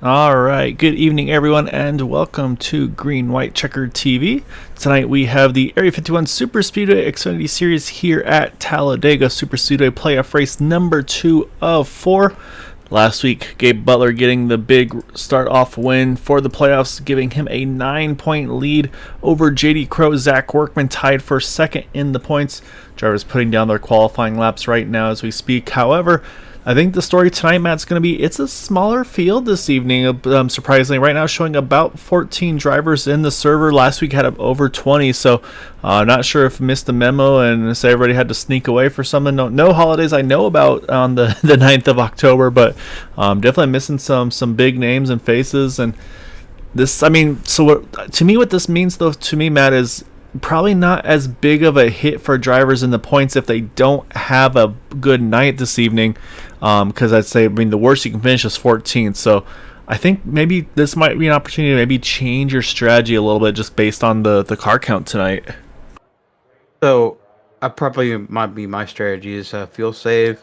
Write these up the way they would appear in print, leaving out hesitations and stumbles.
All right, good evening, everyone, and welcome to Green White Checkered TV. Tonight we have the Area 51 Superspeedway Xfinity Series here at Talladega Superspeedway playoff race number 2 of 4. Last week, Gabe Butler getting the big start-off win for the playoffs, giving him a 9-point lead over JD Crowe. Zach Workman tied for second in the points. Drivers putting down their qualifying laps right now as we speak. However, I think the story tonight, Matt, is going to be it's a smaller field this evening, surprisingly. Right now showing about 14 drivers in the server. Last week had over 20, so not sure if missed the memo and say everybody had to sneak away for something. No holidays I know about on the 9th of October, but definitely missing some big names and faces. And this, I mean, so what, to me what this means, though, to me, Matt, is probably not as big of a hit for drivers in the points if they don't have a good night this evening, because I'd say, I mean, the worst you can finish is 14th. So I think maybe this might be an opportunity to maybe change your strategy a little bit just based on the car count tonight. So I probably might be my strategy is fuel save,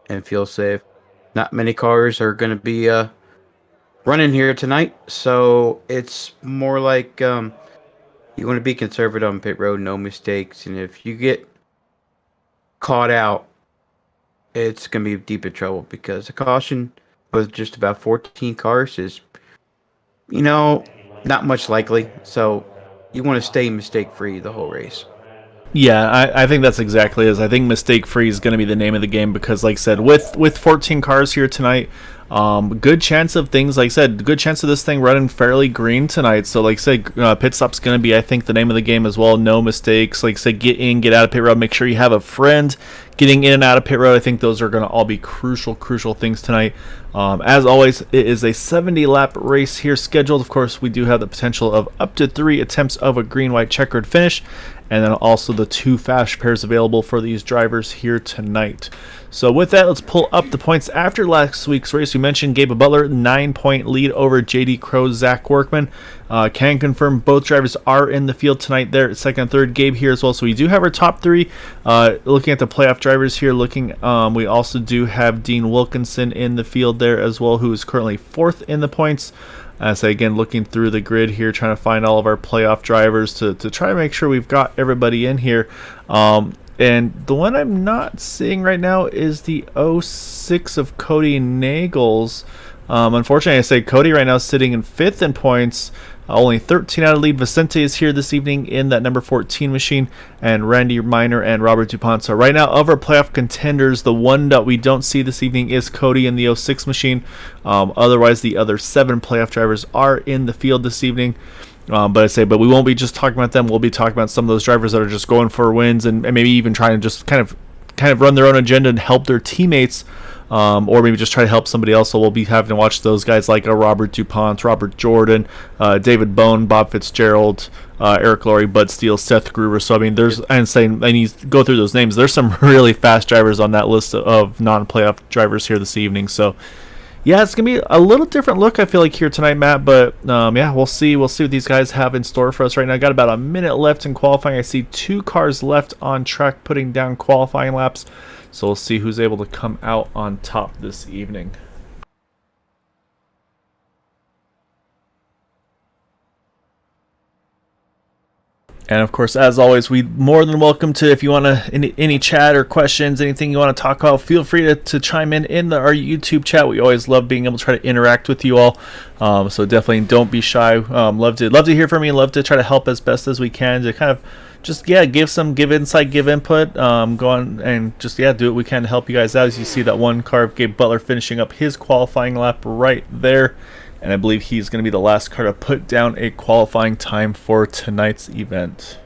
and fuel save. Not many cars are going to be running here tonight, so it's more like you want to be conservative on pit road, no mistakes, and if you get caught out, it's going to be deep in trouble because the caution with just about 14 cars is, not much likely. So you want to stay mistake-free the whole race. Yeah, I think that's exactly as I think mistake free is going to be the name of the game because, like I said, with 14 cars here tonight, good chance of things, like I said, good chance of this thing running fairly green tonight. So, like I said, pit stop's going to be, I think, the name of the game as well. No mistakes. Like I said, get in, get out of pit road. Make sure you have a friend getting in and out of pit road. I think those are going to all be crucial things tonight. As always, it is a 70-lap race here scheduled. Of course, we do have the potential of up to 3 attempts of a green-white checkered finish, and then also the 2 fast pairs available for these drivers here tonight. So with that, let's pull up the points after last week's race. We mentioned Gabe Butler, 9-point lead over JD Crowe, Zach Workman. Can confirm both drivers are in the field tonight there at second and third. Gabe here as well. So we do have our top 3. Looking at the playoff drivers here, we also do have Dean Wilkinson in the field there as well, who is currently 4th in the points. So again, looking through the grid here, trying to find all of our playoff drivers to try to make sure we've got everybody in here. And the one I'm not seeing right now is the 06 of Cody Nagels. Unfortunately, I say Cody right now is sitting in 5th in points, only 13 out of lead. Vicente is here this evening in that number 14 machine, and Randy Miner and Robert DuPont. So right now, of our playoff contenders, the one that we don't see this evening is Cody in the 06 machine. Otherwise, the other 7 playoff drivers are in the field this evening. But we won't be just talking about them. We'll be talking about some of those drivers that are just going for wins and maybe even trying to just kind of run their own agenda and help their teammates, or maybe just try to help somebody else. So we'll be having to watch those guys like Robert DuPont, Robert Jordan, David Bone, Bob Fitzgerald, Eric Laurie, Bud Steele, Seth Gruber. So I mean, I need to go through those names. There's some really fast drivers on that list of non-playoff drivers here this evening. So yeah, it's going to be a little different look, I feel like, here tonight, Matt. But, yeah, we'll see. We'll see what these guys have in store for us right now. Got about a minute left in qualifying. I see 2 cars left on track putting down qualifying laps. So we'll see who's able to come out on top this evening. And of course, as always, we more than welcome to, if you want to, any chat or questions, anything you want to talk about, feel free to chime in our YouTube chat. We always love being able to try to interact with you all. So definitely don't be shy. Love to hear from you. Love to try to help as best as we can to kind of just, give insight, give input, go on and just, do what we can to help you guys out. As you see that one car of Gabe Butler finishing up his qualifying lap right there. And I believe he's going to be the last car to put down a qualifying time for tonight's event.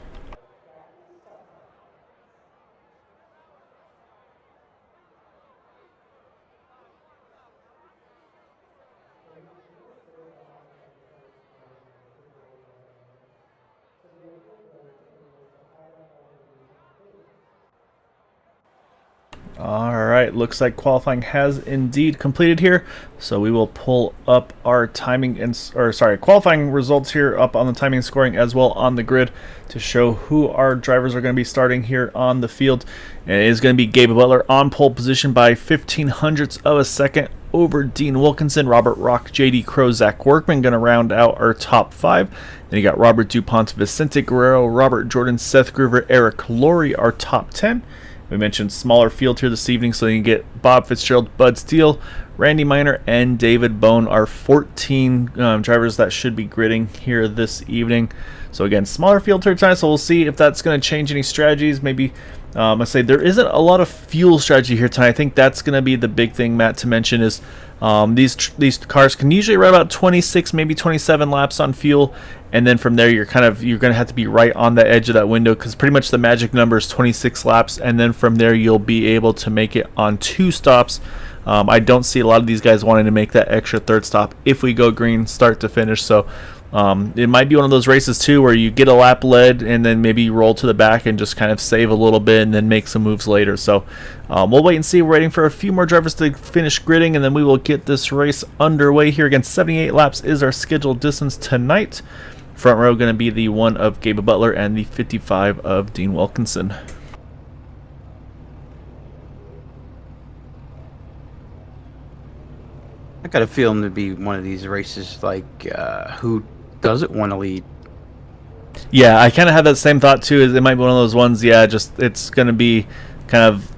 All right, looks like qualifying has indeed completed here. So we will pull up our qualifying results here up on the timing scoring as well on the grid to show who our drivers are going to be starting here on the field. And it is going to be Gabe Butler on pole position by 0.15 of a second over Dean Wilkinson, Robert Rock, JD Crowe, Zach Workman going to round out our top 5. Then you got Robert DuPont, Vicente Guerrero, Robert Jordan, Seth Groover, Eric Laurie, our top 10. We mentioned smaller field here this evening, so you can get Bob Fitzgerald, Bud Steele, Randy Miner, and David Bone, our 14 drivers that should be gridding here this evening. So again, smaller field here tonight, so we'll see if that's going to change any strategies. Maybe I say there isn't a lot of fuel strategy here tonight. I think that's going to be the big thing, Matt, to mention is these cars can usually run about 26, maybe 27 laps on fuel, and then from there you're going to have to be right on the edge of that window, because pretty much the magic number is 26 laps, and then from there you'll be able to make it on 2 stops. I don't see a lot of these guys wanting to make that extra 3rd stop if we go green start to finish. So it might be one of those races too where you get a lap led and then maybe roll to the back and just kind of save a little bit and then make some moves later. So we'll wait and see. We're waiting for a few more drivers to finish gridding, and then we will get this race underway here. Again, 78 laps is our scheduled distance tonight. Front row going to be the 1 of Gabe Butler and the 55 of Dean Wilkinson. I got a feeling to be one of these races like who doesn't want to lead. Yeah, I kind of had that same thought too. Is it might be one of those ones. Yeah, just it's going to be kind of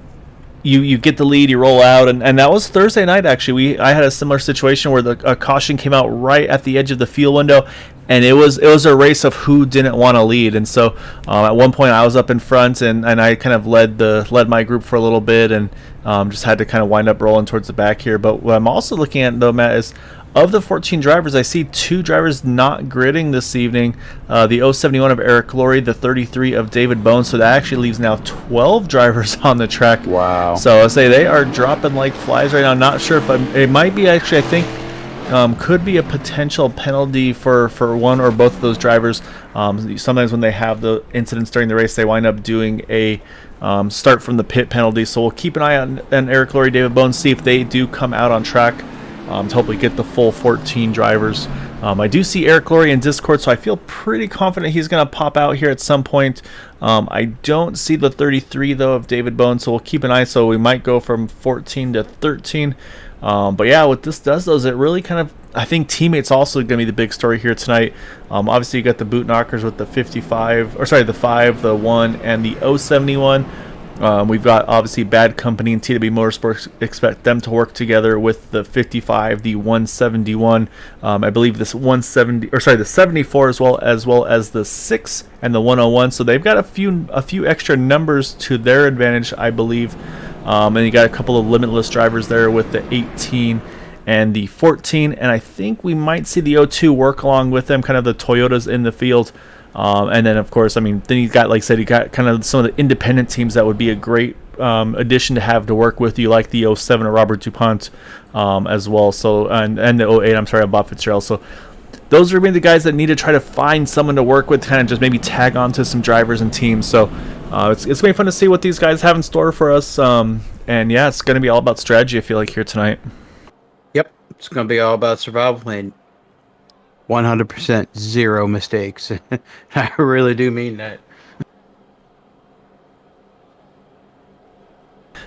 you get the lead, you roll out, and that was Thursday night actually. I had a similar situation where a caution came out right at the edge of the field window, and it was a race of who didn't want to lead. And so at one point I was up in front, and I kind of led my group for a little bit, and just had to kind of wind up rolling towards the back here. But what I'm also looking at though, Matt, is of the 14 drivers, I see 2 drivers not gridding this evening. The 071 of Eric Laurie, the 33 of David Bone. So that actually leaves now 12 drivers on the track. Wow. So I say they are dropping like flies right now. Not sure if it might be actually, I think could be a potential penalty for one or both of those drivers. Sometimes when they have the incidents during the race, they wind up doing a start from the pit penalty. So we'll keep an eye on Eric Laurie, David Bone, see if they do come out on track. To hopefully get the full 14 drivers. I do see Eric Laurie in Discord, so I feel pretty confident he's going to pop out here at some point. I don't see the 33, though, of David Bone, so we'll keep an eye. So we might go from 14 to 13. But yeah, what this does, though, is it really kind of, I think teammates also going to be the big story here tonight. Obviously, you got the boot knockers with the 55, or sorry, the 5, the 1, and the 071. We've got obviously Bad Company and TW Motorsports. Expect them to work together with the 55, the 171. I believe this 170, or sorry, the 74 as well as the 6 and the 101. So they've got a few extra numbers to their advantage, I believe. And you got a couple of limitless drivers there with the 18 and the 14. And I think we might see the 02 work along with them, kind of the Toyotas in the field. And then, of course, I mean, then he's got, like I said, he got kind of some of the independent teams that would be a great addition to have to work with. You like the 07 of Robert DuPont as well. So and the 08, I'm sorry, of Bob Fitzgerald. So those are going to be the guys that need to try to find someone to work with, kind of just maybe tag on to some drivers and teams. So it's going to be fun to see what these guys have in store for us. And yeah, it's going to be all about strategy, I feel like, here tonight. Yep, it's going to be all about survival and 100% zero mistakes. I really do mean that.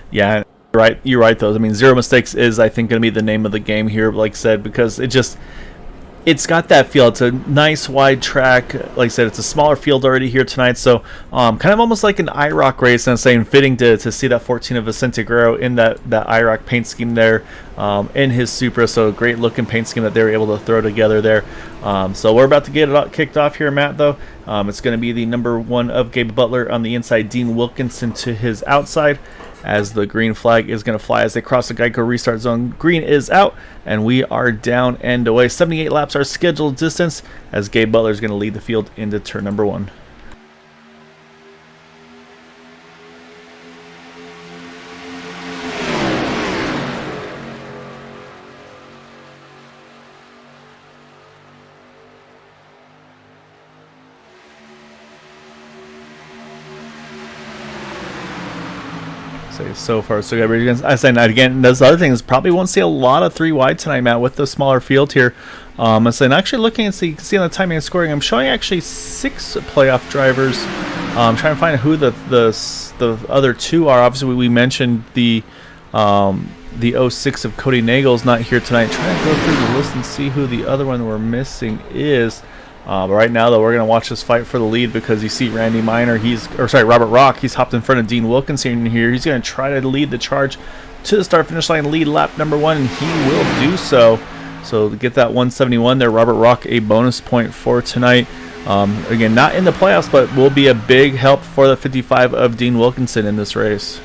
Yeah, right. You're right, though. I mean, zero mistakes is, I think, going to be the name of the game here, like I said, because it's got that feel. It's a nice wide track. Like I said, it's a smaller field already here tonight, so kind of almost like an IROC race. And I'm saying fitting to see that 14 of Vicente Guerrero in that IROC paint scheme there in his Supra. So great looking paint scheme that they were able to throw together there. So we're about to get it kicked off here, Matt, though. It's going to be the number 1 of Gabe Butler on the inside, Dean Wilkinson to his outside, as the green flag is going to fly as they cross the Geico restart zone. Green is out, and we are down and away. 78 laps our scheduled distance, as Gabe Butler is going to lead the field into turn number 1. So far, so good. I say that again. That's the other thing is probably won't see a lot of 3 wide tonight, Matt, with the smaller field here. I'm saying actually looking and see on the timing and scoring, I'm showing actually 6 playoff drivers. I'm trying to find who the other 2 are. Obviously, we mentioned the the '06 of Cody Nagel's not here tonight. Trying to go through the list and see who the other one we're missing is. But right now, though, we're going to watch this fight for the lead because you see Randy Minor, Robert Rock, he's hopped in front of Dean Wilkinson here. He's going to try to lead the charge to the start-finish line, lead lap number 1, and he will do so. So to get that 171 there, Robert Rock, a bonus point for tonight. Again, not in the playoffs, but will be a big help for the 55 of Dean Wilkinson in this race.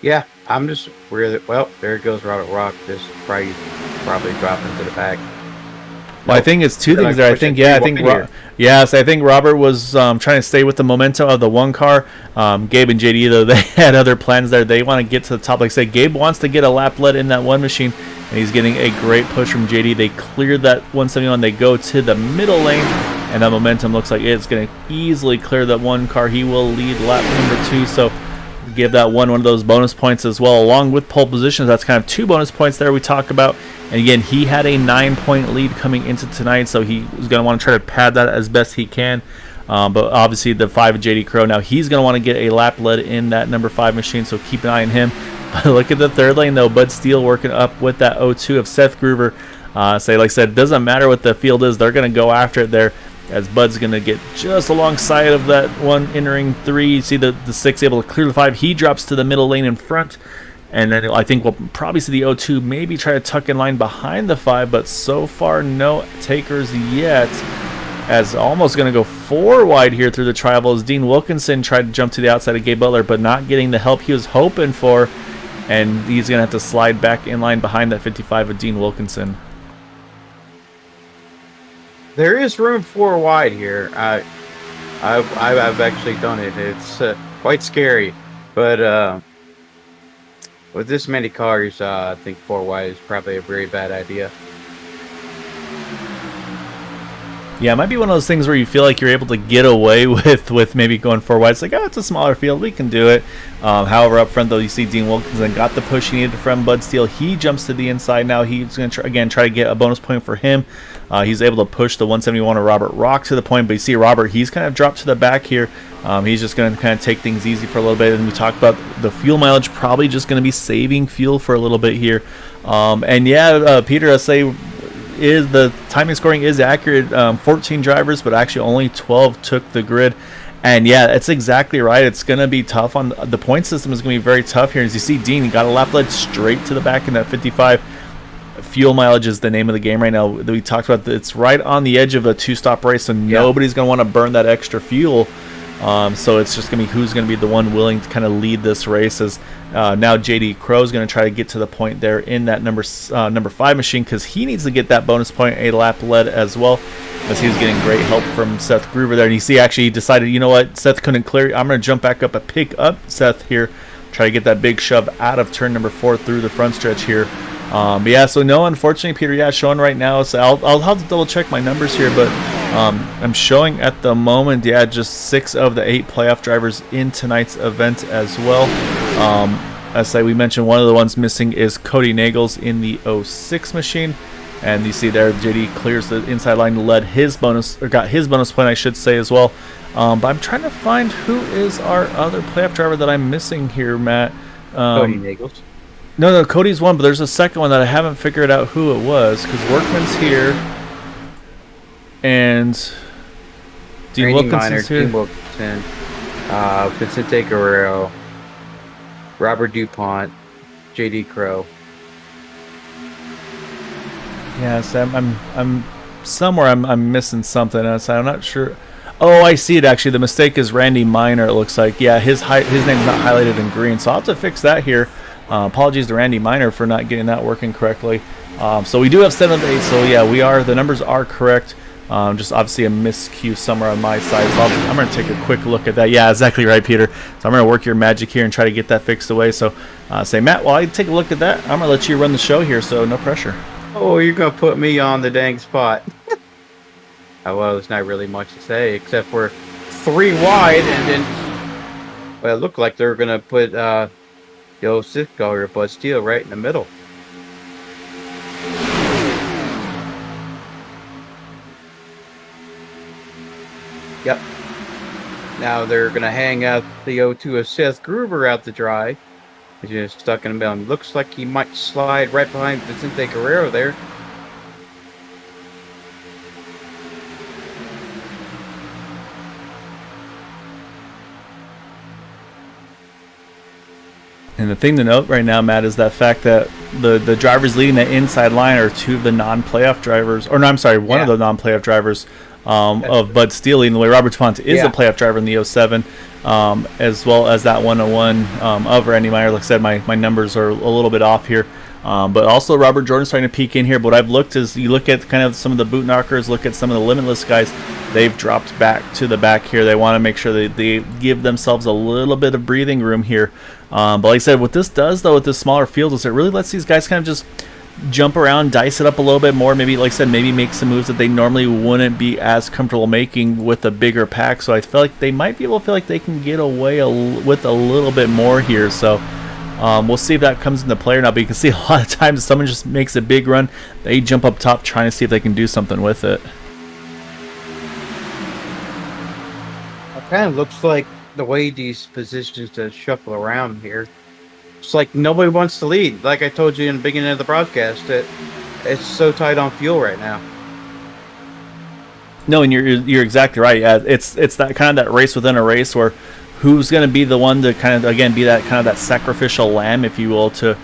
Yeah, I'm just really well. There goes Robert Rock. Just probably dropping to the back. Well, I think it's two things there. I think Robert was trying to stay with the momentum of the one car. Gabe and JD, though, they had other plans there. They want to get to the top. Like I said, Gabe wants to get a lap lead in that one machine, and he's getting a great push from JD. They cleared that 171. They go to the middle lane, and that momentum looks like it's going to easily clear that one car. He will lead lap number 2, so give that one of those bonus points as well, along with pole positions. That's kind of 2 bonus points there we talked about. And again, he had a 9-point lead coming into tonight, so he was going to want to try to pad that as best he can. But obviously the 5 of JD Crow, now he's going to want to get a lap lead in that number 5 machine, so keep an eye on him. But look at the third lane, though. Bud Steele working up with that 02 of Seth Groover. Like I said, doesn't matter what the field is. They're going to go after it there, as Bud's going to get just alongside of that one entering 3. You see the 6 able to clear the 5. He drops to the middle lane in front. And then I think we'll probably see the 02 maybe try to tuck in line behind the 5. But so far, no takers yet. As almost going to go 4 wide here through the tri-oval as Dean Wilkinson tried to jump to the outside of Gabe Butler, but not getting the help he was hoping for. And he's going to have to slide back in line behind that 55 of Dean Wilkinson. There is room 4 wide here. I've actually done it. It's quite scary, but with this many cars, I think 4 wide is probably a very bad idea. Yeah, it might be one of those things where you feel like you're able to get away with maybe going 4 wide. It's like, it's a smaller field, we can do it. However, up front, though, you see Dean Wilkinson got the push he needed from Bud Steele. He jumps to the inside now. He's going to, try to get a bonus point for him. He's able to push the 171 of Robert Rock to the point, but you see Robert, he's kind of dropped to the back here. He's just going to kind of take things easy for a little bit. And we talked about the fuel mileage, probably just going to be saving fuel for a little bit here. Peter, I say, is the timing scoring is accurate. 14 drivers, but actually only 12 took the grid. And yeah, it's exactly right. It's going to be tough on the point system. Is going to be very tough here. As you see, Dean, he got a lap lead straight to the back in that 55. Fuel mileage is the name of the game right now. We talked about it's right on the edge of a 2-stop race, so nobody's going to want to burn that extra fuel. So it's just going to be who's going to be the one willing to kind of lead this race. As now JD Crow is going to try to get to the point there in that number 5 machine, because he needs to get that bonus point, a lap lead as well, as he was getting great help from Seth Groover there. And you see, actually, he decided, you know what, Seth couldn't clear. I'm going to jump back up and pick up Seth here, try to get that big shove out of turn number 4 through the front stretch here. So no, unfortunately, Peter, showing right now. So I'll have to double check my numbers here, but I'm showing at the moment, just 6 of the 8 playoff drivers in tonight's event as well. As we mentioned, one of the ones missing is Cody Nagels in the 06 machine, and you see there JD clears the inside line, got his bonus point, I should say, as well. But I'm trying to find who is our other playoff driver that I'm missing here, Matt. Cody Nagels. No, Cody's one, but there's a second one that I haven't figured out who it was, because Workman's here, and Dean Wilkinson's here. Dean Wilkinson, Vicente Guerrero, Robert DuPont, JD Crow. Yes, I'm somewhere. I'm missing something. I'm not sure. Oh, I see it actually. The mistake is Randy Minor. It looks like. Yeah, his name's not highlighted in green, so I'll have to fix that here. Apologies to Randy Minor for not getting that working correctly. So we do have 7 of the 8. So the numbers are correct. Just obviously a miscue somewhere on my side. So I'm going to take a quick look at that. Yeah, exactly right, Peter. So I'm going to work your magic here and try to get that fixed away. So say, Matt, while I take a look at that, I'm going to let you run the show here. So no pressure. Oh, you're going to put me on the dang spot. Well, there's not really much to say except for 3 wide, and then it looked like they're going to put Cisco or Bud Steele right in the middle. Yep. Now they're going to hang out the O2 of Seth Gruber out to dry. He's just stuck in the middle. Looks like he might slide right behind Vicente Guerrero there. And the thing to note right now, Matt, is that fact that the drivers leading the inside line are two of the non-playoff drivers, or no, I'm sorry, one of the non-playoff drivers of Bud Steele leading the way. Robert DuPont is a playoff driver in the 07, as well as that 101 of Randy Meyer. Like I said, my numbers are a little bit off here. But also Robert Jordan's starting to peek in here. But what I've looked is you look at kind of some of the boot knockers, look at some of the limitless guys. They've dropped back to the back here. They want to make sure they give themselves a little bit of breathing room here. But like I said, what this does, though, with this smaller field is it really lets these guys kind of just jump around, dice it up a little bit more. Maybe, like I said, maybe make some moves that they normally wouldn't be as comfortable making with a bigger pack. So I feel like they might be able to feel like they can get away with a little bit more here. So we'll see if that comes into play or not. But you can see a lot of times someone just makes a big run, they jump up top trying to see if they can do something with it. It kind of looks like the way these positions to shuffle around here. It's like nobody wants to lead. Like I told you in the beginning of the broadcast, that it's so tight on fuel right now. No, and you're exactly right. Yeah, it's that kind of that race within a race where who's going to be the one to kind of again be that kind of that sacrificial lamb, if you will, to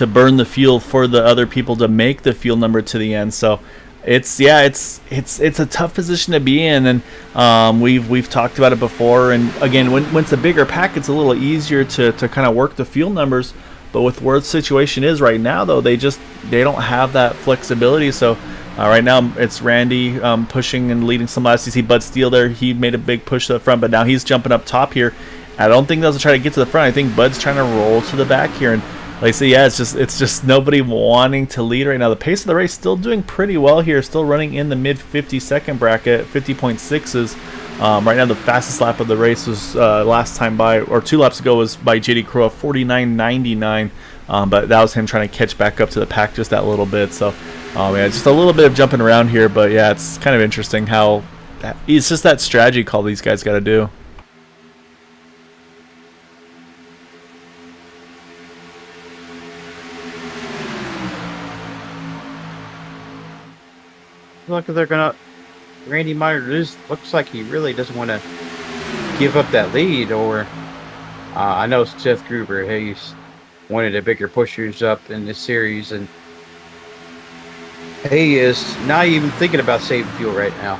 burn the fuel for the other people to make the fuel number to the end. So it's a tough position to be in, and we've talked about it before. And again, when it's a bigger pack, it's a little easier to kind of work the fuel numbers. But with where the situation is right now, though, they don't have that flexibility. So right now it's Randy pushing and leading some laps. You see Bud Steele there; he made a big push to the front, but now he's jumping up top here. I don't think they'll try to get to the front. I think Bud's trying to roll to the back here, and like I say, yeah, it's just nobody wanting to lead right now. The pace of the race still doing pretty well here, still running in the mid 50-second bracket, 50.6s. Right now, the fastest lap of the race was last time by, or 2 laps ago, was by JD Crow, 49.99. But that was him trying to catch back up to the pack just that little bit. So, yeah, just a little bit of jumping around here. But yeah, it's kind of interesting how it's just that strategy call these guys got to do. Look, they're gonna. Randy Meyer looks like he really doesn't want to give up that lead. Or I know Seth Gruber, he's one of the bigger pushers up in this series, and he is not even thinking about saving fuel right now.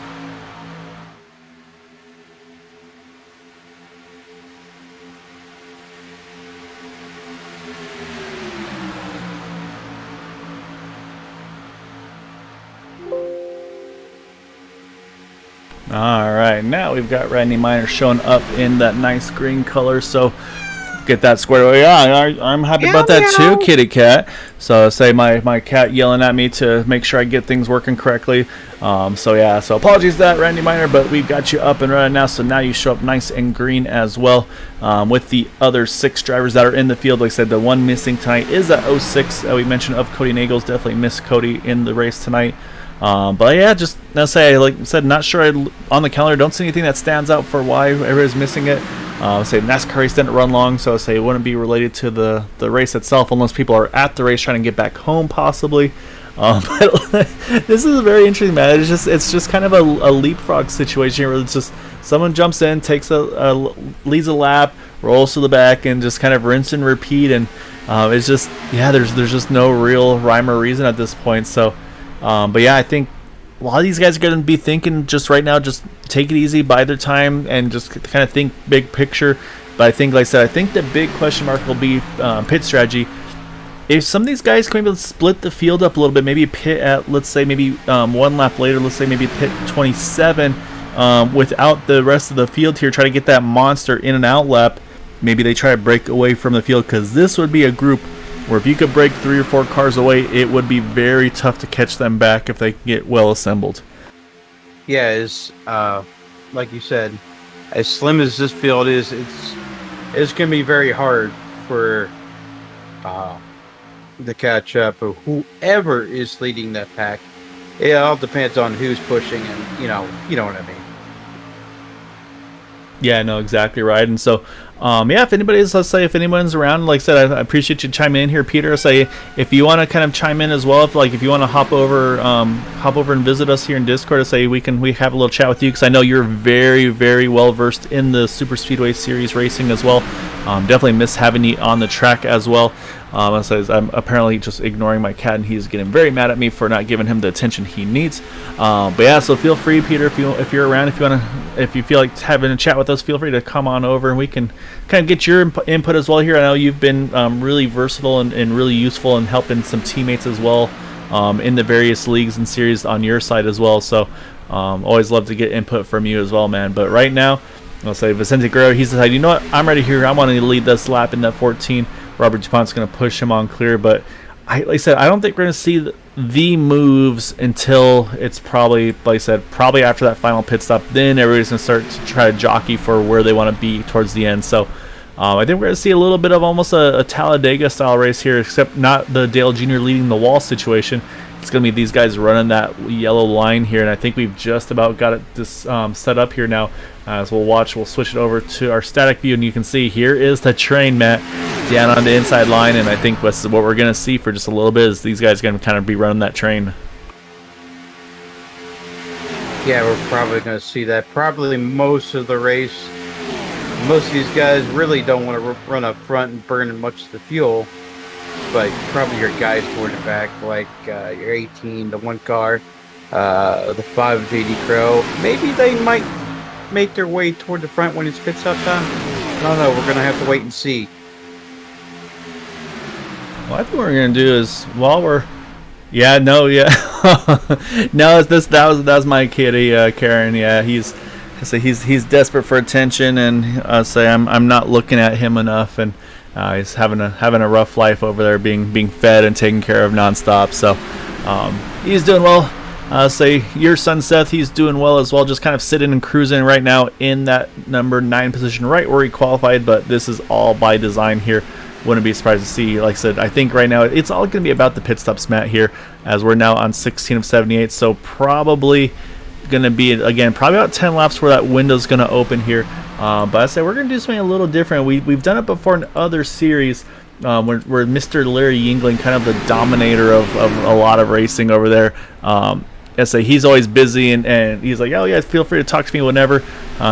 All right, now we've got Randy Meyer showing up in that nice green color, so get that squared away. Yeah, I'm happy about that too, kitty cat. So say my cat yelling at me to make sure I get things working correctly. So yeah, so apologies to that, Randy Meyer, but we've got you up and running now, so now you show up nice and green as well with the other 6 drivers that are in the field. Like I said, the one missing tonight is that 06 that we mentioned of Cody Nagels. Definitely missed Cody in the race tonight. But yeah, just I'll say, like I said, not sure on the calendar. Don't see anything that stands out for why everybody's missing it. Say NASCAR race didn't run long, so say it wouldn't be related to the race itself, unless people are at the race trying to get back home, possibly. But this is a very interesting match. It's just kind of a leapfrog situation where it's just someone jumps in, takes leads a lap, rolls to the back, and just kind of rinse and repeat. And it's just there's just no real rhyme or reason at this point. So. But yeah, I think a lot of these guys are going to be thinking just right now, just take it easy, bide their time, and just kind of think big picture. But I think, like I said, I think the big question mark will be pit strategy. If some of these guys can maybe split the field up a little bit, maybe pit at, let's say, maybe 1 lap later, let's say maybe pit 27 without the rest of the field here, try to get that monster in and out lap. Maybe they try to break away from the field, because this would be a group where if you could break 3 or 4 cars away, it would be very tough to catch them back if they get well assembled. Yeah, like you said, as slim as this field is, it's going to be very hard for the catch up of whoever is leading that pack. It all depends on who's pushing, and you know what I mean. Yeah, no, exactly right. And so, yeah, if anybody's, let's say, if anyone's around, like I said, I appreciate you chiming in here, Peter. Say, if you want to kind of chime in as well, if you want to hop over and visit us here in Discord, to say we have a little chat with you, because I know you're very, very well versed in the Super Speedway Series racing as well. Definitely miss having you on the track as well. I'm apparently just ignoring my cat, and he's getting very mad at me for not giving him the attention he needs. But yeah, so feel free, Peter, if you're around, if you feel like having a chat with us, feel free to come on over, and we can kind of get your input as well here. I know you've been really versatile and really useful in helping some teammates as well in the various leagues and series on your side as well. So always love to get input from you as well, man. But right now, I'll say Vicente Guerrero, he's decided, you know what, I'm ready here. I want to lead this lap in that 14. Robert DuPont's going to push him on clear, but like I said, I don't think we're going to see the moves until it's probably, like I said, probably after that final pit stop. Then everybody's going to start to try to jockey for where they want to be towards the end. So I think we're going to see a little bit of almost a Talladega style race here, except not the Dale Jr. leading the wall situation. It's going to be these guys running that yellow line here, and I think we've just about got it set up here now. So we'll switch it over to our static view, and you can see here is the train, Matt, down on the inside line, and I think what we're going to see for just a little bit is these guys going to kind of be running that train. Yeah, we're probably going to see that. Probably most of the race. Most of these guys really don't want to run up front and burn much of the fuel. But probably your guys toward the back, like your 18, the one car, the 5 JD Crow. Maybe they might make their way toward the front when it's pit stop time. I don't know. We're going to have to wait and see. Well, I think what we're going to do is no, that was my kitty, Karen. Yeah, he's desperate for attention, and say I'm not looking at him enough, and he's having a rough life over there, being fed and taken care of nonstop. So he's doing well. Say your son Seth, he's doing well as well, just kind of sitting and cruising right now in that number 9 position, right where he qualified. But this is all by design here. Wouldn't be surprised to see, like I said, I think right now it's all going to be about the pit stops, Matt, here, as we're now on 16 of 78. So probably going to be, again, probably about 10 laps where that window's going to open here. But I say we're going to do something a little different. We've done it before in other series where Mr. Larry Yingling, kind of the dominator of a lot of racing over there. I say he's always busy, and he's like, oh yeah, feel free to talk to me whenever.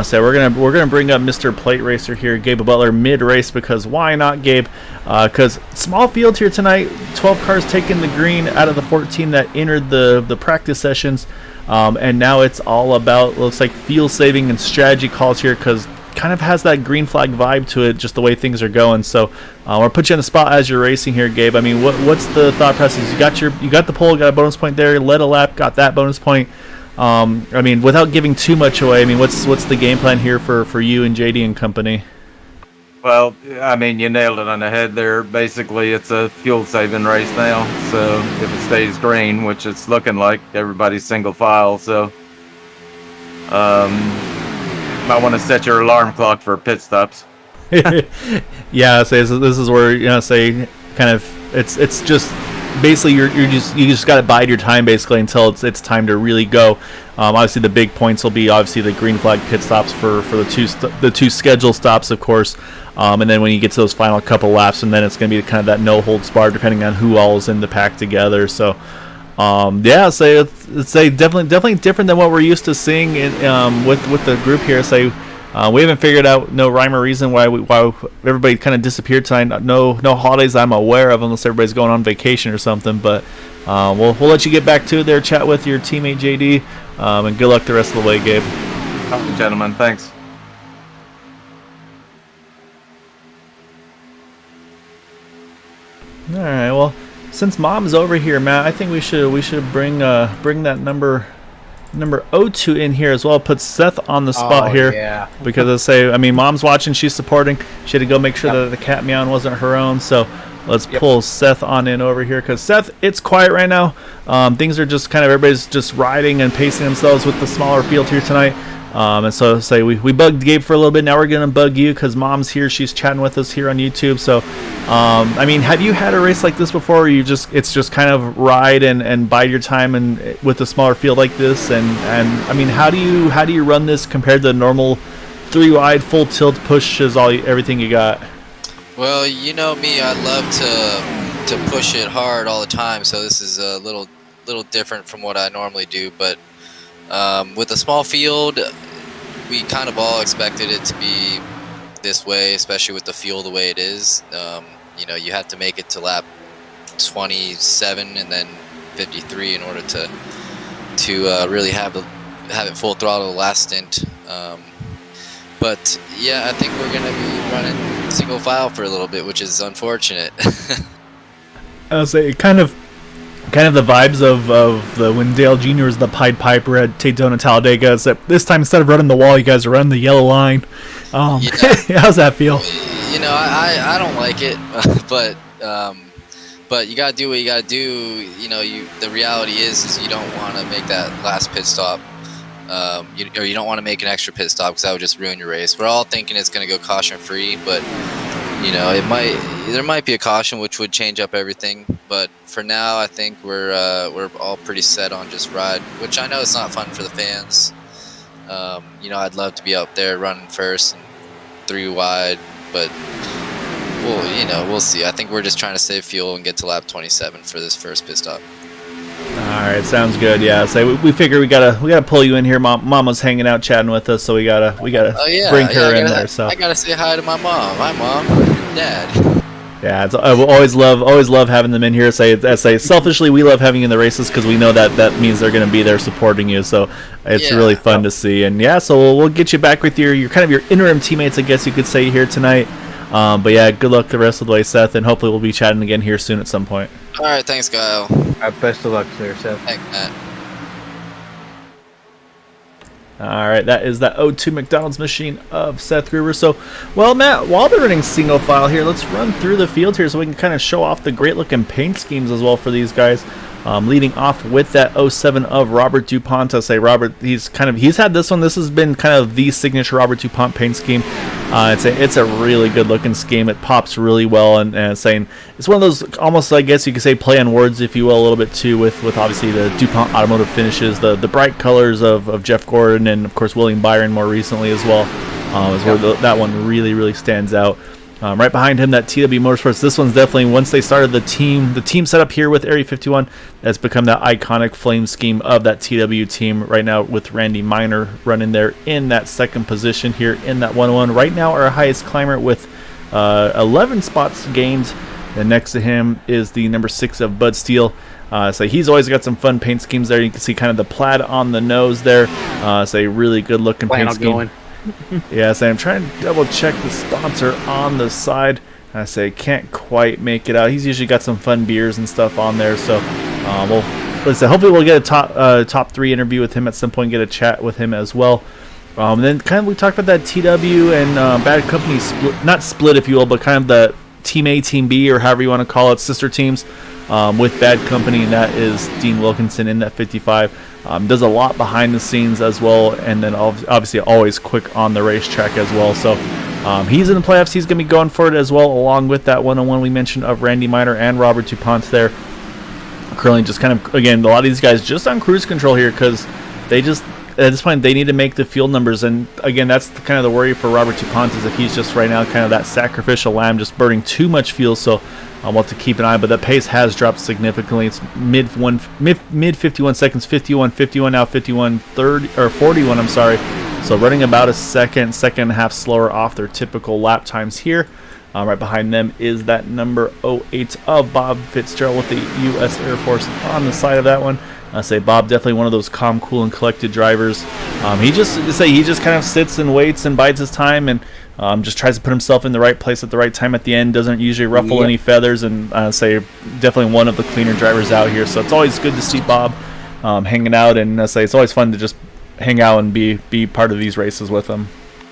So we're gonna bring up Mr. Plate Racer here, Gabe Butler, mid race, because why not, Gabe? Because small field here tonight, 12 cars taking the green out of the 14 that entered the practice sessions, and now it's all about, looks like, fuel saving and strategy calls here, because kind of has that green flag vibe to it, just the way things are going. So we'll put you on the spot as you're racing here, Gabe. I mean, what's the thought process? You got the pole, got a bonus point there, led a lap, got that bonus point. I mean, without giving too much away, I mean, what's the game plan here for you and JD and company? Well, I mean, you nailed it on the head there. Basically, it's a fuel-saving race now. So if it stays green, which it's looking like, everybody's single file. So might want to set your alarm clock for pit stops. Yeah, say this is where say kind of it's just basically you just got to bide your time basically until it's time to really go. Obviously the big points will be obviously the green flag pit stops for the two scheduled stops, of course, and then when you get to those final couple laps, and then it's going to be kind of that no holds barred depending on who all is in the pack together. So yeah, say it's definitely different than what we're used to seeing with the group here. Say we haven't figured out no rhyme or reason why everybody kind of disappeared tonight. No holidays I'm aware of, unless everybody's going on vacation or something. But we'll let you get back to it there, chat with your teammate JD, and good luck the rest of the way, Gabe. Gentlemen, thanks. All right, well, since Mom's over here, Matt, I think we should bring that number 02 in here as well. Put Seth on the spot here, yeah. Because I mean, Mom's watching, she's supporting. She had to go make sure that the cat meowing wasn't her own. So let's pull Seth on in over here, because Seth, it's quiet right now. Things are just kind of, everybody's just riding and pacing themselves with the smaller field here tonight. And so say we bugged Gabe for a little bit. Now we're gonna bug you because Mom's here. She's chatting with us here on YouTube. So I mean, have you had a race like this before, where it's just kind of ride and bide your time and with a smaller field like this? And I mean, how do you run this compared to the normal 3 wide, full tilt, pushes everything you got. Well, you know me, I love to push it hard all the time, so this is a little different from what I normally do. But with a small field, we kind of all expected it to be this way, especially with the fuel the way it is. You know, you have to make it to lap 27 and then 53 in order to really have it full throttle the last stint. But yeah, I think we're gonna be running single file for a little bit, which is unfortunate. I'll say kind of the vibes of the when Dale Jr. was the Pied Piper at Daytona Talladega. Is that this time instead of running the wall, you guys are running the yellow line. Yeah. How's that feel? You know, I don't like it, but you gotta do what you gotta do. You know, the reality is you don't want to make that last pit stop. You don't want to make an extra pit stop because that would just ruin your race. We're all thinking it's going to go caution free, but you know there might be a caution which would change up everything. But for now, I think we're all pretty set on just ride, which I know it's not fun for the fans. You know, I'd love to be out there running first and 3 wide, but we'll see. I think we're just trying to save fuel and get to lap 27 for this first pit stop. All right, sounds good. Yeah, so we figure we gotta pull you in here. Mama's hanging out chatting with us, so we gotta bring her in there. So I gotta say hi to my mom. Hi, Mom, Dad. Yeah, I will always love having them in here. I say selfishly, we love having you in the races because we know that means they're going to be there supporting you. So it's really fun to see. And yeah, so we'll get you back with your kind of your interim teammates, I guess you could say, here tonight. But yeah, good luck the rest of the way, Seth, and hopefully we'll be chatting again here soon at some point. All right, thanks, Kyle. Best of luck there, Seth. Thanks, Matt. All right, that is that O2 McDonald's machine of Seth Gruber. So, well, Matt, while they're running single file here, let's run through the field here so we can kind of show off the great-looking paint schemes as well for these guys. Leading off with that 07 of Robert DuPont. I say Robert, he's had this one. This has been kind of the signature Robert DuPont paint scheme. It's a really good looking scheme. It pops really well, and saying it's one of those almost, I guess you could say, play on words, if you will, a little bit too, with obviously the DuPont automotive finishes, the bright colors of Jeff Gordon, and of course William Byron more recently as well. Is where that one really stands out. Right behind him, that TW Motorsports. This one's definitely, once they started the team set up here with Area 51, that's become that iconic flame scheme of that TW team right now, with Randy Miner running there in that second position here in that 101. Right now, our highest climber with 11 spots gained. And next to him is the number 6 of Bud Steele. So he's always got some fun paint schemes there. You can see kind of the plaid on the nose there. So a really good looking paint scheme. Yeah, so I'm trying to double check the sponsor on the side. I say can't quite make it out. He's usually got some fun beers and stuff on there. So listen, hopefully we'll get a top 3 interview with him at some point, get a chat with him as well. Then kind of we talked about that TW and Bad Company split, not split if you will, but kind of the Team A, Team B, or however you want to call it, sister teams with Bad Company, and that is Dean Wilkinson in that 55. Does a lot behind the scenes as well, and then obviously always quick on the racetrack as well. So he's in the playoffs. He's going to be going for it as well, along with that 101 we mentioned of Randy Miner and Robert DuPont there. Currently just kind of, again, a lot of these guys just on cruise control here because they just, at this point, they need to make the field numbers. And again, that's kind of the worry for Robert DuPont, is if he's just right now kind of that sacrificial lamb, just burning too much fuel. So we'll have to keep an eye, but the pace has dropped significantly. It's mid 51 seconds, 51, now 41 41. I'm sorry. So running about a second and a half slower off their typical lap times here. Right behind them is that number 08 of Bob Fitzgerald with the U.S. Air Force on the side of that one. I say Bob, definitely one of those calm, cool, and collected drivers. He just kind of sits and waits and bides his time, and just tries to put himself in the right place at the right time at the end. Doesn't usually ruffle any feathers, and say definitely one of the cleaner drivers out here. So it's always good to see Bob hanging out, and I say it's always fun to just hang out and be part of these races with him.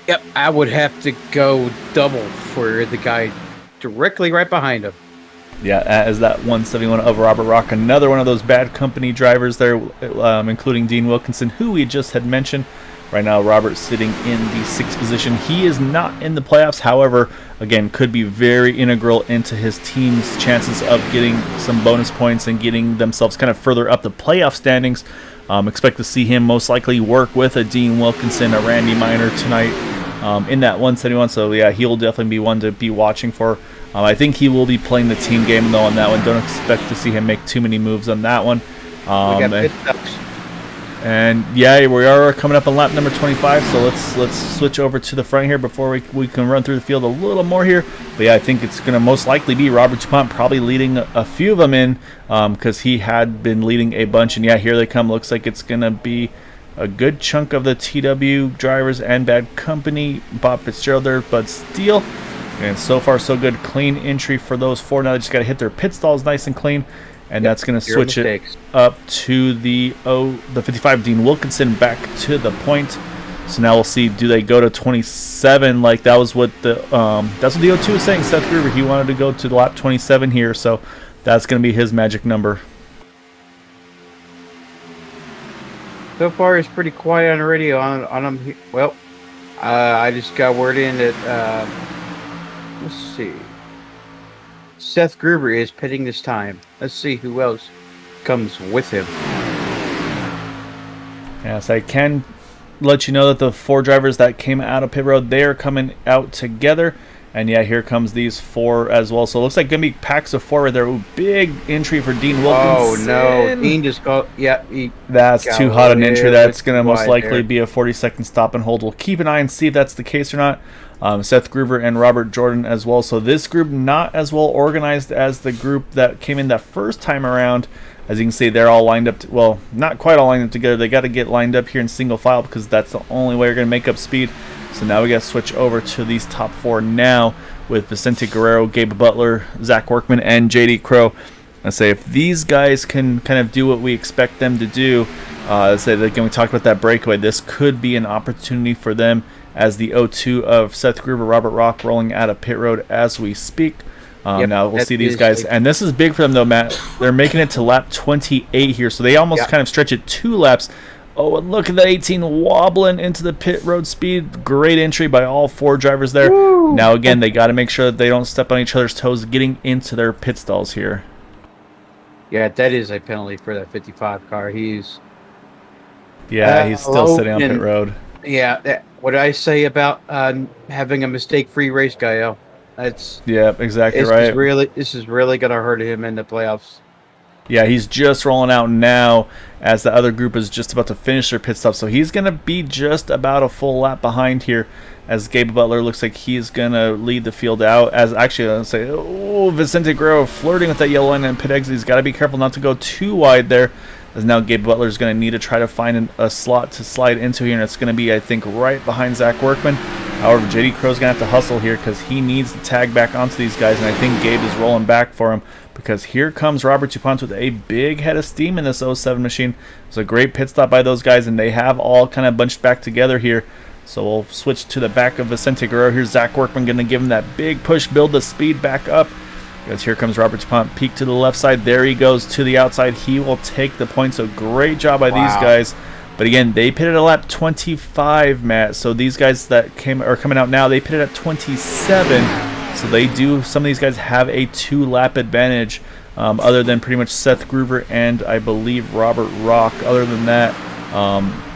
Yep, I would have to go double for the guy directly right behind him. Yeah, as that 171 of Robert Rock, another one of those Bad Company drivers there, including Dean Wilkinson, who we just had mentioned. Right now, Robert sitting in the 6th position. He is not in the playoffs, however, again, could be very integral into his team's chances of getting some bonus points and getting themselves kind of further up the playoff standings. Expect to see him most likely work with a Dean Wilkinson, a Randy Miner tonight. in that 171. So yeah, he will definitely be one to be watching for. I think he will be playing the team game though on that one. Don't expect to see him make too many moves on that one. We got pit stops. And yeah, we are coming up on lap number 25, so let's switch over to the front here before we can run through the field a little more here. But yeah, I think it's going to most likely be Robert DuPont probably leading a few of them in, because he had been leading a bunch. And yeah, here they come. Looks like it's going to be a good chunk of the TW drivers and Bad Company. Bob Fitzgerald there, Bud Steele. And so far so good. Clean entry for those four. Now they just got to hit their pit stalls nice and clean. And that's going to switch it up to the 55, Dean Wilkinson, back to the point. So now we'll see, do they go to 27? Like that was what the that's what the O2 was saying. Seth Gruber, he wanted to go to lap 27 here, so that's going to be his magic number. So far, it's pretty quiet on the radio on them. Well, I just got word in that let's see. Seth Gruber is pitting this time. Let's see who else comes with him. Yes, I can let you know that the four drivers that came out of pit road, they are coming out together. And yeah, here comes these four as well. So it looks like going to be packs of four right there. Ooh, big entry for Dean Wilkinson. Oh, no. Dean just got, yeah. That's too hot an entry. That's going to most likely be a 40-second stop and hold. We'll keep an eye and see if that's the case or not. Seth Gruber and Robert Jordan as well. So this group not as well organized as the group that came in that first time around. As you can see, they're all lined up. Well, not quite all lined up together. They got to get lined up here in single file because that's the only way you're going to make up speed. So now we got to switch over to these top four now with Vicente Guerrero, Gabe Butler, Zach Workman, and JD Crow. I say if these guys can kind of do what we expect them to do, say again, we talked about that breakaway. This could be an opportunity for them as the 0-2 of Seth Gruber, Robert Rock rolling out of pit road as we speak. Now we'll see these guys, and this is big for them though, Matt. They're making it to lap 28 here, so they almost kind of stretch it 2 laps. Oh, and look at the 18 wobbling into the pit road speed. Great entry by all four drivers there. Woo! Now again, they got to make sure that they don't step on each other's toes getting into their pit stalls here. Yeah, that is a penalty for that 55 car. He's still sitting on pit road. Yeah, what did I say about having a mistake-free race guy? Oh, that's exactly right. This is really gonna hurt him in the playoffs. Yeah, he's just rolling out now as the other group is just about to finish their pit stop. So he's going to be just about a full lap behind here as Gabe Butler looks like he's going to lead the field out. As actually, let's say, Vicente Guerrero flirting with that yellow line and pit exit. He's got to be careful not to go too wide there, as now Gabe Butler is going to need to try to find a slot to slide into here. And it's going to be, I think, right behind Zach Workman. However, JD Crow's going to have to hustle here because he needs to tag back onto these guys. And I think Gabe is rolling back for him, because here comes Robert DuPont with a big head of steam in this 07 machine. It's a great pit stop by those guys, and they have all kind of bunched back together here. So we'll switch to the back of Vicente Guerrero. Here's Zach Workman going to give him that big push, build the speed back up. Because here comes Robert DuPont, peek to the left side. There he goes to the outside. He will take the point. So great job by these guys. But again, they pitted at lap 25, Matt. So these guys that are coming out now, they pitted at 27. So they do, some of these guys have a 2-lap advantage, other than pretty much Seth Gruber and I believe Robert Rock. Other than that,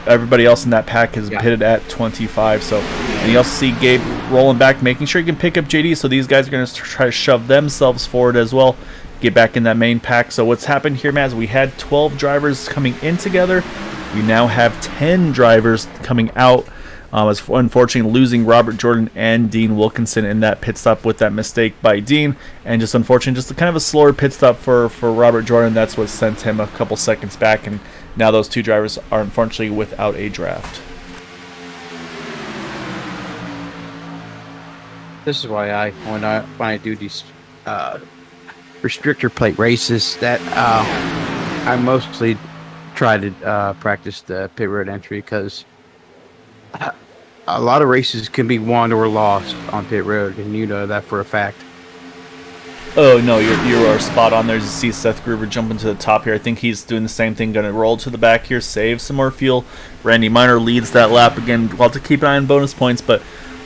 everybody else in that pack has pitted at 25. So, and you also see Gabe rolling back, making sure he can pick up JD. So these guys are going to try to shove themselves forward as well, get back in that main pack. So what's happened here, Matt, is we had 12 drivers coming in together. We now have 10 drivers coming out. As unfortunately losing Robert Jordan and Dean Wilkinson in that pit stop with that mistake by Dean, and just unfortunately just kind of a slower pit stop for Robert Jordan. That's what sent him a couple seconds back, and now those two drivers are unfortunately without a draft. This is why when I do these restrictor plate races, that I mostly try to practice the pit road entry, because a lot of races can be won or lost on pit road, and you know that for a fact. Oh no, you are spot on there. You see Seth Gruber jumping to the top here. I think he's doing the same thing, going to roll to the back here, save some more fuel. Randy Minor leads that lap again. We'll have to keep an eye on bonus points, but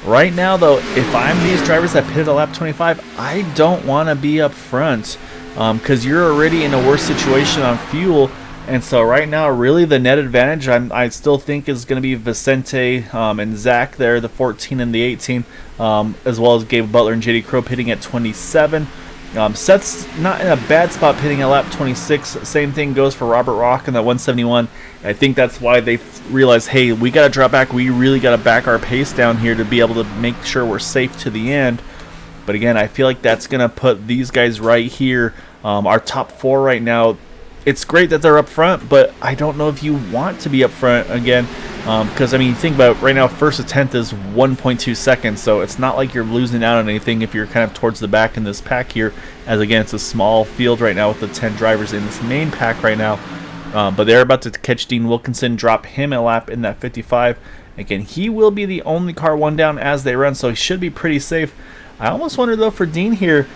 right now though, if I'm these drivers that pitted at lap 25, I don't want to be up front, because you're already in a worse situation on fuel. And so right now, really the net advantage I still think is going to be Vicente and Zach there, the 14 and the 18, as well as Gabe Butler and JD Crow pitting at 27. Seth's not in a bad spot pitting at lap 26. Same thing goes for Robert Rock in that 171. I think that's why they realized, hey, we got to drop back. We really got to back our pace down here to be able to make sure we're safe to the end. But again, I feel like that's going to put these guys right here, our top 4 right now. It's great that they're up front, but I don't know if you want to be up front again, because I mean, think about it, right now, first to 10th is 1.2 seconds, so it's not like you're losing out on anything if you're kind of towards the back in this pack here, as again, it's a small field right now with the 10 drivers in this main pack right now. But they're about to catch Dean Wilkinson, drop him a lap in that 55. Again, he will be the only car one down as they run, so he should be pretty safe. I almost wonder, though, for Dean here,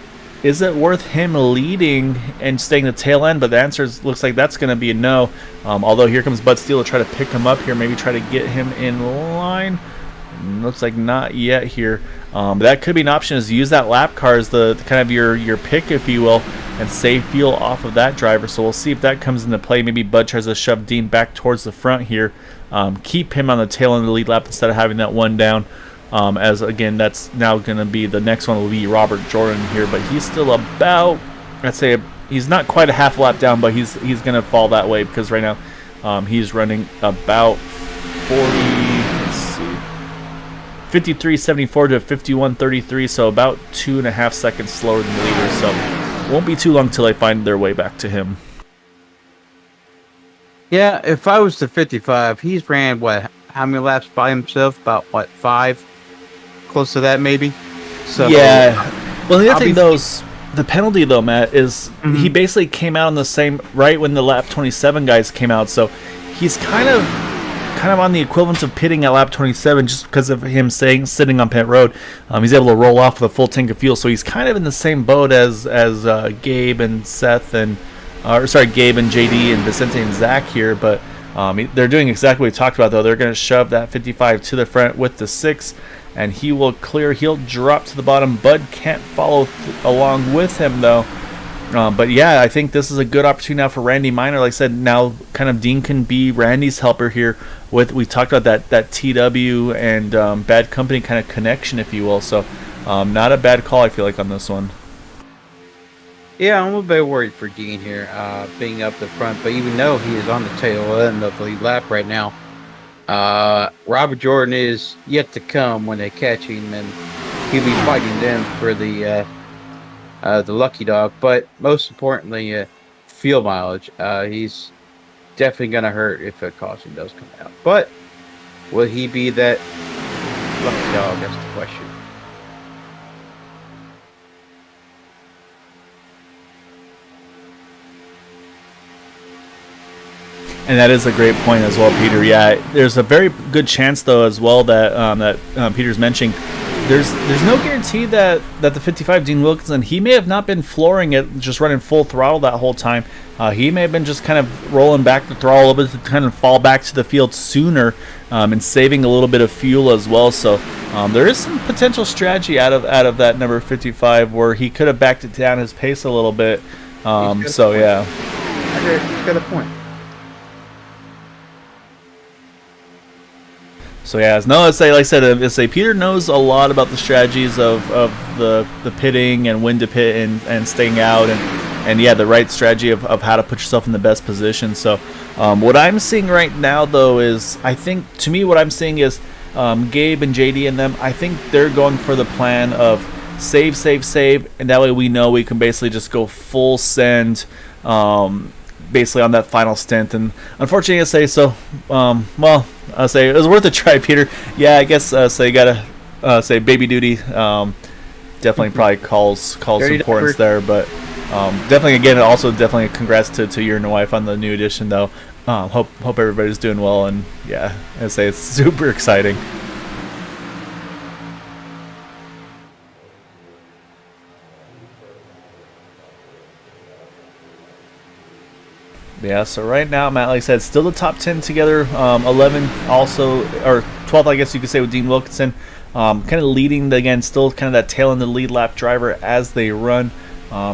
is it worth him leading and staying the tail end? But the answer looks like that's going to be a no. Although here comes Bud Steele to try to pick him up here, maybe try to get him in line. Looks like not yet here. That could be an option, is use that lap car as the kind of your pick, if you will, and save fuel off of that driver. So we'll see if that comes into play. Maybe Bud tries to shove Dean back towards the front here. Keep him on the tail end of the lead lap instead of having that one down. As again, that's now going to be the next one will be Robert Jordan here, but he's still about, I'd say, he's not quite a half lap down, but he's going to fall that way because right now he's running about 53.74 to 51.33, so about 2.5 seconds slower than the leader. So it won't be too long till they find their way back to him. Yeah, if I was the 55, he's ran how many laps by himself? About 5? Close to that, maybe. So yeah. Well, the other thing though is the penalty though, Matt, is he basically came out on the same right when the lap 27 guys came out, so he's kind of on the equivalent of pitting at lap 27 just because of him sitting on pit road. He's able to roll off with a full tank of fuel, so he's kind of in the same boat as Gabe and Seth and Gabe and JD and Vicente and Zach here, but they're doing exactly what we talked about, though. They're going to shove that 55 to the front with the 6, and he will clear. He'll drop to the bottom. Bud can't follow along with him, though. But yeah, I think this is a good opportunity now for Randy Minor. Like I said, now kind of Dean can be Randy's helper here. We talked about that TW and Bad Company kind of connection, if you will. So not a bad call, I feel like, on this one. Yeah, I'm a bit worried for Dean here, being up the front, but even though he is on the tail end of the lead lap right now, Robert Jordan is yet to come when they catch him, and he'll be fighting them for the lucky dog. But most importantly, fuel mileage. He's definitely going to hurt if a caution does come out. But will he be that lucky dog? That's the question. And that is a great point as well, Peter. Yeah, there's a very good chance, though, as well that Peter's mentioning. There's no guarantee that the 55 Dean Wilkinson, he may have not been flooring it, just running full throttle that whole time. He may have been just kind of rolling back the throttle a little bit to kind of fall back to the field sooner, and saving a little bit of fuel as well. So there is some potential strategy out of that number 55 where he could have backed it down his pace a little bit. So yeah, He's got a point. So yeah, no, like I said, Peter knows a lot about the strategies of the pitting and when to pit and staying out and yeah, the right strategy of how to put yourself in the best position. So what I'm seeing right now, though, is I think to me what I'm seeing is Gabe and JD and them, I think they're going for the plan of save, and that way we know we can basically just go full send basically on that final stint. And unfortunately, I say so. Well, I'll say it was worth a try, Peter. Yeah, I guess you gotta say baby duty. Definitely probably calls importance there, but definitely again, also definitely congrats to your new wife on the new edition, though. Hope everybody's doing well, and yeah, I say it's super exciting. Yeah, so right now, Matt, like I said, still the top 10 together. 11 also, or 12th, I guess you could say, with Dean Wilkinson. Kind of leading, again, still kind of that tail in the lead lap driver as they run.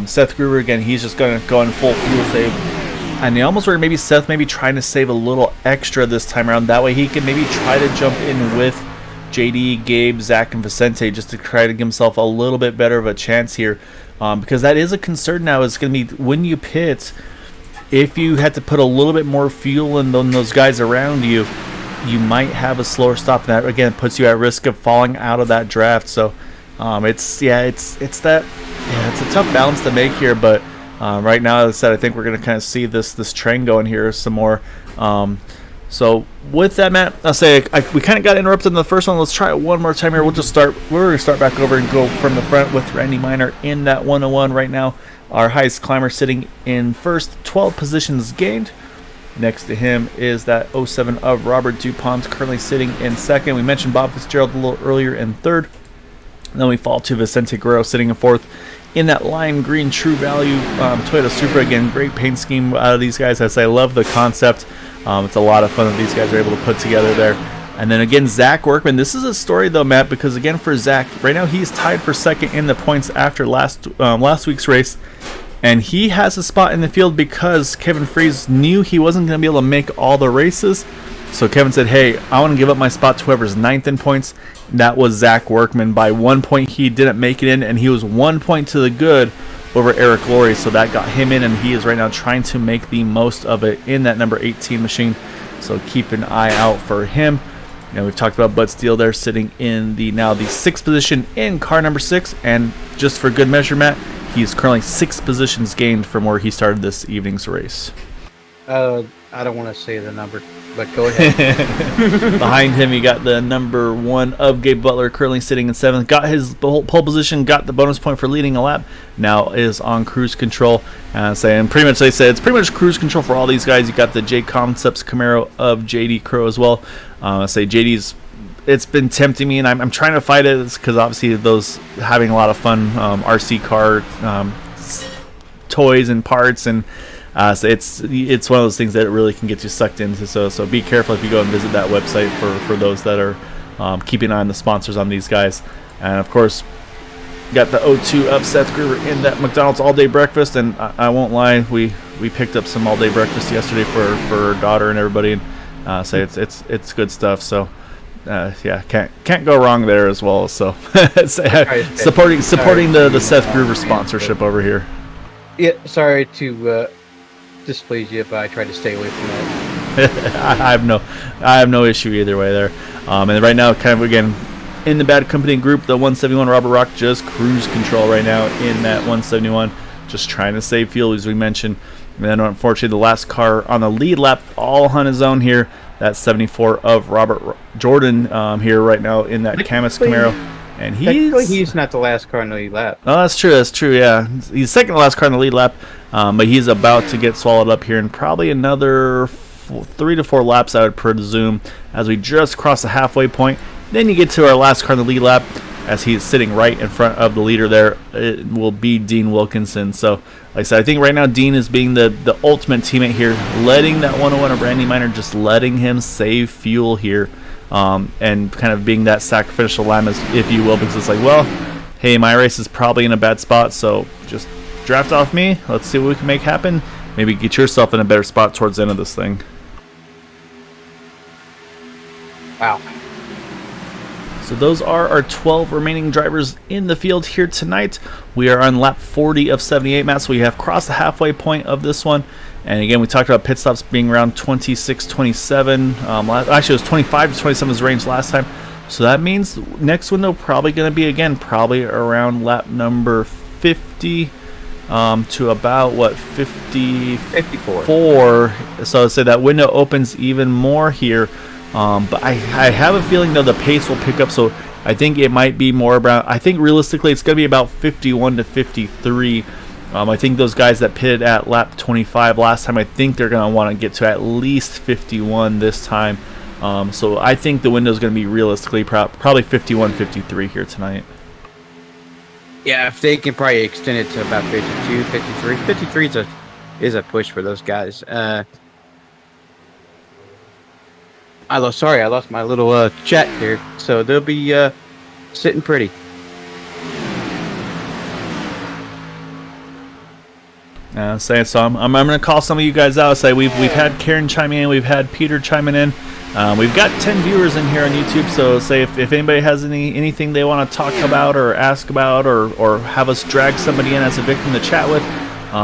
Seth Gruber, again, he's just going to go in full fuel save. And you almost were maybe Seth maybe trying to save a little extra this time around. That way he can maybe try to jump in with JD, Gabe, Zach, and Vicente just to try to give himself a little bit better of a chance here. Because that is a concern now. It's going to be when you pit, if you had to put a little bit more fuel in than those guys around you, you might have a slower stop. And that, again, puts you at risk of falling out of that draft. So it's a tough balance to make here. But right now, as I said, I think we're going to kind of see this train going here some more. So with that, Matt, I'll say we kind of got interrupted in the first one. Let's try it one more time here. We're going to start back over and go from the front with Randy Minor in that 101 right now. Our highest climber sitting in first, 12 positions gained. Next to him is that 07 of Robert DuPont, currently sitting in second. We mentioned Bob Fitzgerald a little earlier in third. And then we fall to Vicente Guerrero sitting in fourth. In that lime green True Value Toyota Supra, again, great paint scheme out of these guys. I love the concept. It's a lot of fun that these guys are able to put together there. And then again, Zach Workman. This is a story though, Matt, because again for Zach, right now he's tied for second in the points after last week's race. And he has a spot in the field because Kevin Freese knew he wasn't going to be able to make all the races. So Kevin said, hey, I want to give up my spot to whoever's ninth in points. That was Zach Workman. By 1 point, he didn't make it in, and he was 1 point to the good over Eric Laurie. So that got him in, and he is right now trying to make the most of it in that number 18 machine. So keep an eye out for him. We've talked about Bud Steele there sitting in the 6th position in car number 6. And just for good measure, Matt, he's currently 6 positions gained from where he started this evening's race. I don't want to say the number, but go ahead. Behind him, you got the number 1 of Gabe Butler, currently sitting in 7th. Got his pole position, got the bonus point for leading a lap. Now is on cruise control. Saying pretty much, they said it's pretty much cruise control for all these guys. You got the J Concepts Camaro of JD Crow as well. JD's. It's been tempting me, and I'm trying to fight it because obviously those having a lot of fun RC car toys and parts, and so it's one of those things that it really can get you sucked into. So be careful if you go and visit that website for those that are keeping an eye on the sponsors on these guys. And of course, got the 02 of Seth Gruber in that McDonald's all day breakfast. And I won't lie, we picked up some all day breakfast yesterday for our daughter and everybody, and say it's good stuff. So. Can't go wrong there as well. So supporting the Seth Gruber sponsorship over here. Yeah, sorry to displease you, but I try to stay away from that. I have no issue either way there. And right now, kind of again in the Bad Company group, the 171 Robert Rock just cruise control right now in that 171, just trying to save fuel as we mentioned. And then unfortunately, the last car on the lead lap, all on his own here. That's 74 of Robert Jordan here right now in that Camus Camaro. And he's not the last car on the lead lap. Oh, that's true, yeah. He's second to last car on the lead lap, but he's about to get swallowed up here in probably another 3 to 4 laps, I would presume, as we just cross the halfway point. Then you get to our last car on the lead lap, as he's sitting right in front of the leader there. It will be Dean Wilkinson. So, like I said, I think right now Dean is being the ultimate teammate here, letting that 101 of Randy Minor, just letting him save fuel here, and kind of being that sacrificial lamb, if you will, because it's like, well, hey, my race is probably in a bad spot, so just draft off me. Let's see what we can make happen. Maybe get yourself in a better spot towards the end of this thing. Wow. So those are our 12 remaining drivers in the field here tonight. We are on lap 40 of 78, Matt, so we have crossed the halfway point of this one. And again, we talked about pit stops being around 26, 27. Actually, it was 25 to 27 was range last time. So that means next window probably going to be, again, probably around lap number 50 to about, 54. So I'd say that window opens even more here. But I have a feeling, though, the pace will pick up, so I think it might be more about, I think realistically it's going to be about 51 to 53. I think those guys that pitted at lap 25 last time, I think they're going to want to get to at least 51 this time. So I think the window is going to be realistically probably 51, 53 here tonight. Yeah, if they can probably extend it to about 52, 53. 53 is a push for those guys. I lost my little chat here, so they'll be sitting pretty. So I'm going to call some of you guys out. Say we've had Karen chime in, we've had Peter chiming in. We've got 10 viewers in here on YouTube. So say if anybody has anything they want to talk about or ask about or have us drag somebody in as a victim to chat with,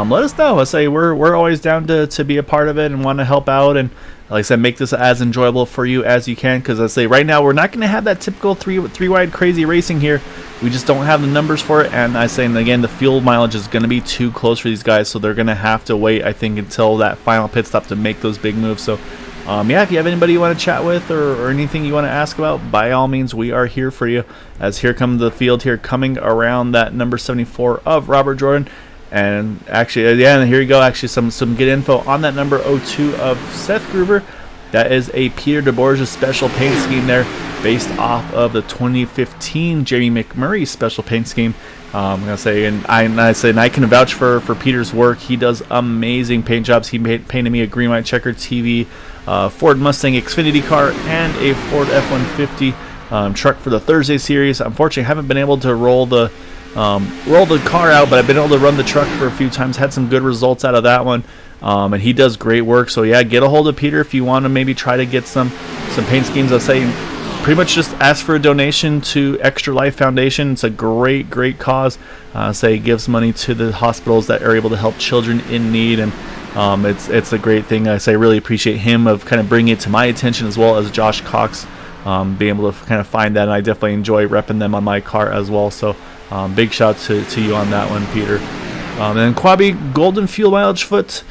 let us know. I say we're always down to be a part of it and want to help out, and like I said, make this as enjoyable for you as you can. Because I say right now we're not going to have that typical three wide crazy racing here. We just don't have the numbers for it, and I say, and again, the fuel mileage is going to be too close for these guys, so they're going to have to wait, I think, until that final pit stop to make those big moves. So yeah, if you have anybody you want to chat with or anything you want to ask about, by all means, we are here for you. As here comes the field here coming around that number 74 of Robert Jordan. And actually, yeah, and here you go. Actually, some good info on that number 02 of Seth Gruber. That is a Peter DeBorgia special paint scheme there, based off of the 2015 Jamie McMurray special paint scheme. I'm gonna say, and I can vouch for Peter's work. He does amazing paint jobs. He painted me a green white checkered TV, Ford Mustang Xfinity car, and a Ford F-150 truck for the Thursday series. Unfortunately, I haven't been able to roll the car out, but I've been able to run the truck for a few times. Had some good results out of that one, and he does great work. So yeah, get a hold of Peter if you want to maybe try to get some paint schemes. I'll say pretty much just ask for a donation to Extra Life Foundation. It's a great cause. Say it gives money to the hospitals that are able to help children in need, and it's a great thing. I say really appreciate him of kind of bringing it to my attention, as well as Josh Cox being able to kind of find that, and I definitely enjoy repping them on my car as well. So big shout to you on that one, Peter. And then Quabi, golden fuel mileage foot.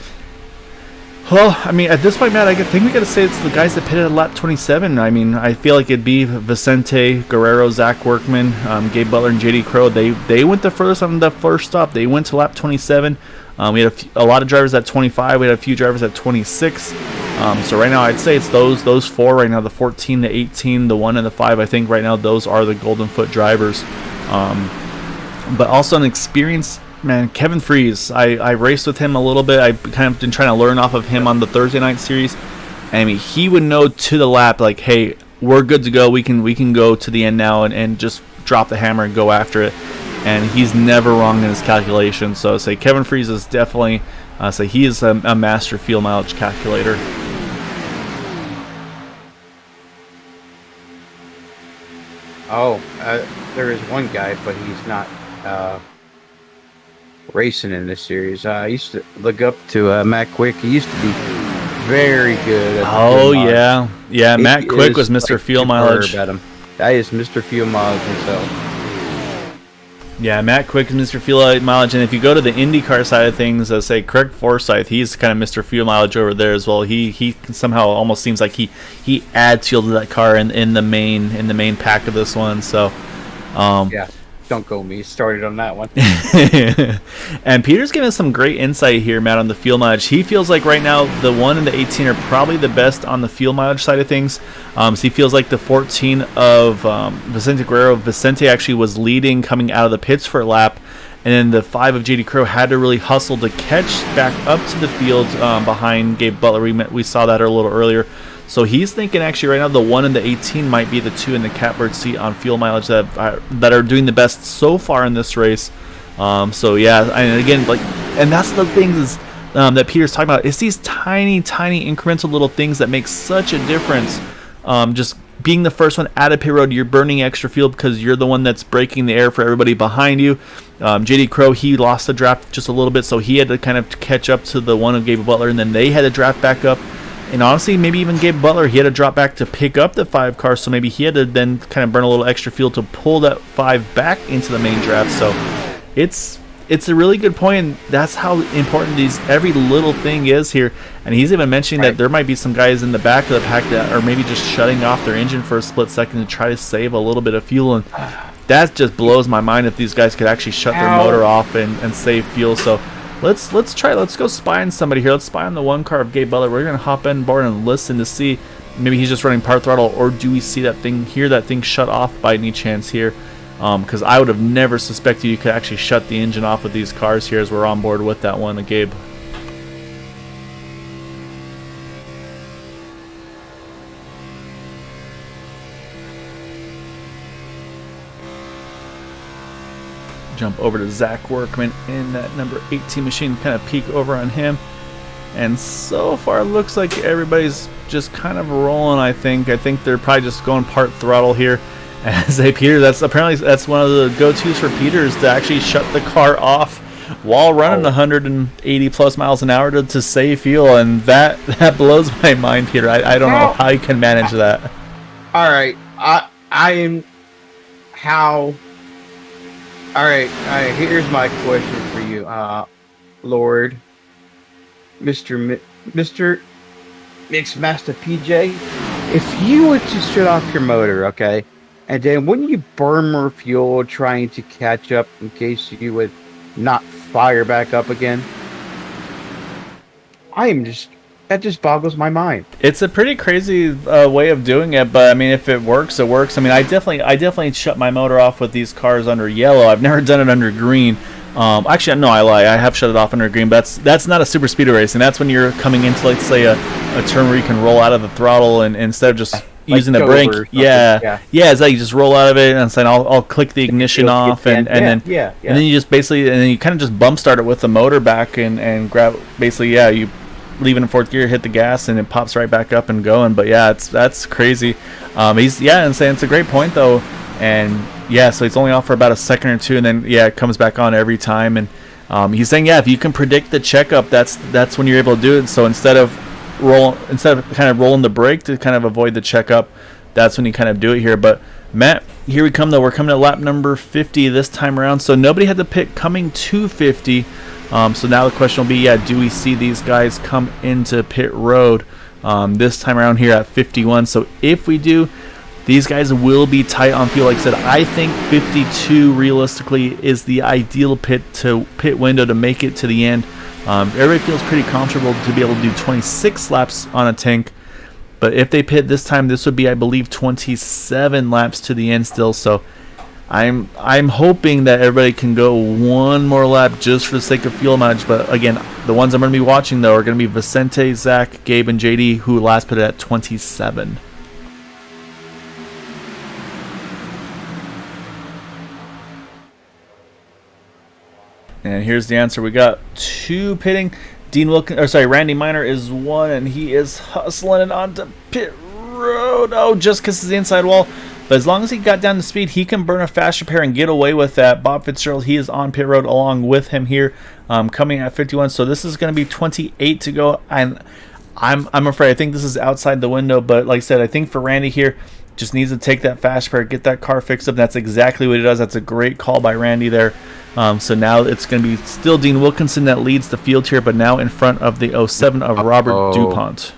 Well, I mean, at this point, Matt, I think we got to say it's the guys that pitted at lap 27. I mean, I feel like it'd be Vicente Guerrero, Zach Workman, Gabe Butler, and JD Crow. They went the furthest on the first stop. They went to lap 27. We had a lot of drivers at 25. We had a few drivers at 26. So right now, I'd say it's those four right now, the 14, the 18, the 1, and the 5. I think right now those are the golden foot drivers. But also an experience, man, Kevin Freeze. I raced with him a little bit. I kind of been trying to learn off of him on the Thursday night series. I mean, he would know to the lap, like, hey, we're good to go. We can go to the end now and just drop the hammer and go after it. And he's never wrong in his calculations. So say Kevin Freeze is definitely, he is a master fuel mileage calculator. There is one guy, but he's not racing in this series. I used to look up to Matt Quick. He used to be very good at yeah. Matt Quick was Mr. Fuel Mileage. About him. That is Mr. Fuel Mileage himself. Yeah, Matt Quick is Mr. Fuel Mileage, and if you go to the IndyCar side of things, say Craig Forsyth, he's kind of Mr. Fuel Mileage over there as well. He somehow almost seems like he adds fuel to that car in the main pack of this one. So yeah, don't go me started on that one. And Peter's giving us some great insight here, Matt, on the fuel mileage. He feels like right now the 1 and the 18 are probably the best on the fuel mileage side of things. So he feels like the 14 of Vicente Guerrero, Vicente actually was leading coming out of the pits for a lap, and then the 5 of JD Crow had to really hustle to catch back up to the field behind Gabe Butler. We saw that a little earlier. So he's thinking actually right now the 1 and the 18 might be the 2 in the catbird seat on fuel mileage that are doing the best so far in this race. So yeah, and again, and that's the things that Peter's talking about. It's these tiny incremental little things that make such a difference. Just being the first one out of pit road, you're burning extra fuel because you're the one that's breaking the air for everybody behind you. JD Crow, he lost the draft just a little bit, so he had to kind of catch up to the 1 of Gabe Butler, and then they had to draft back up. And honestly, maybe even Gabe Butler, he had to drop back to pick up the 5 car, so maybe he had to then kind of burn a little extra fuel to pull that 5 back into the main draft. So it's a really good point, and that's how important every little thing is here. And he's even mentioning that there might be some guys in the back of the pack that are maybe just shutting off their engine for a split second to try to save a little bit of fuel, and that just blows my mind if these guys could actually shut their motor off and save fuel. So let's go spy on somebody here. Let's spy on the 1 car of Gabe Butler. We're gonna hop on board and listen to see maybe he's just running part throttle, or do we see that thing shut off by any chance here? Because I would have never suspected you could actually shut the engine off with these cars here as we're on board with that one, Gabe. jump over to Zach Workman in that number 18 machine, kind of peek over on him. And so far, it looks like everybody's just kind of rolling, I think. I think they're probably just going part throttle here. As Peter, that's one of the go-tos for Peters, to actually shut the car off while running 180 plus miles an hour to save fuel, and that blows my mind, Peter. I don't know how you can manage that. All right, I am how. All right, here's my question for you, Lord, Mr. Mixmaster PJ. If you were to shut off your motor, okay, and then wouldn't you burn more fuel trying to catch up in case you would not fire back up again? That just boggles my mind. It's a pretty crazy way of doing it, but I mean, if it works, it works. I mean, I definitely shut my motor off with these cars under yellow. I've never done it under green. Actually, no, I lie. I have shut it off under green, but that's not a super speedway racing. That's when you're coming into, let's say, a turn where you can roll out of the throttle, and instead of just using the brake, it's like you just roll out of it and saying I'll click the ignition off, and then you just basically, and then you kind of just bump start it with the motor back and grab, basically, you leave it in fourth gear, hit the gas, and it pops right back up and going. But that's crazy. And saying it's a great point though, and so it's only off for about a second or two, and then it comes back on every time. And he's saying if you can predict the checkup, that's when you're able to do it. So instead of kind of rolling the brake to kind of avoid the checkup, that's when you kind of do it here. But Matt, here we come though. We're coming to lap number 50 this time around, so nobody had to pit coming to 50. So now the question will be, do we see these guys come into pit road this time around here at 51? So if we do, these guys will be tight on fuel. Like I said, I think 52 realistically is the ideal pit window to make it to the end. Everybody feels pretty comfortable to be able to do 26 laps on a tank, but if they pit this time, this would be, I believe, 27 laps to the end still. So I'm hoping that everybody can go one more lap just for the sake of fuel mileage. But again, the ones I'm going to be watching though are going to be Vicente, Zach, Gabe, and JD, who last pitted at 27. And here's the answer. We got 2 pitting. Randy Miner is 1, and he is hustling it onto pit road. Oh, just because it's the inside wall. But as long as he got down to speed, he can burn a fast repair and get away with that. Bob Fitzgerald, he is on pit road along with him here, coming at 51. So this is going to be 28 to go. And I'm afraid, I think this is outside the window. But like I said, I think for Randy here, just needs to take that fast repair, get that car fixed up. That's exactly what he does. That's a great call by Randy there. So now it's going to be still Dean Wilkinson that leads the field here, but now in front of the 07 of Robert DuPont.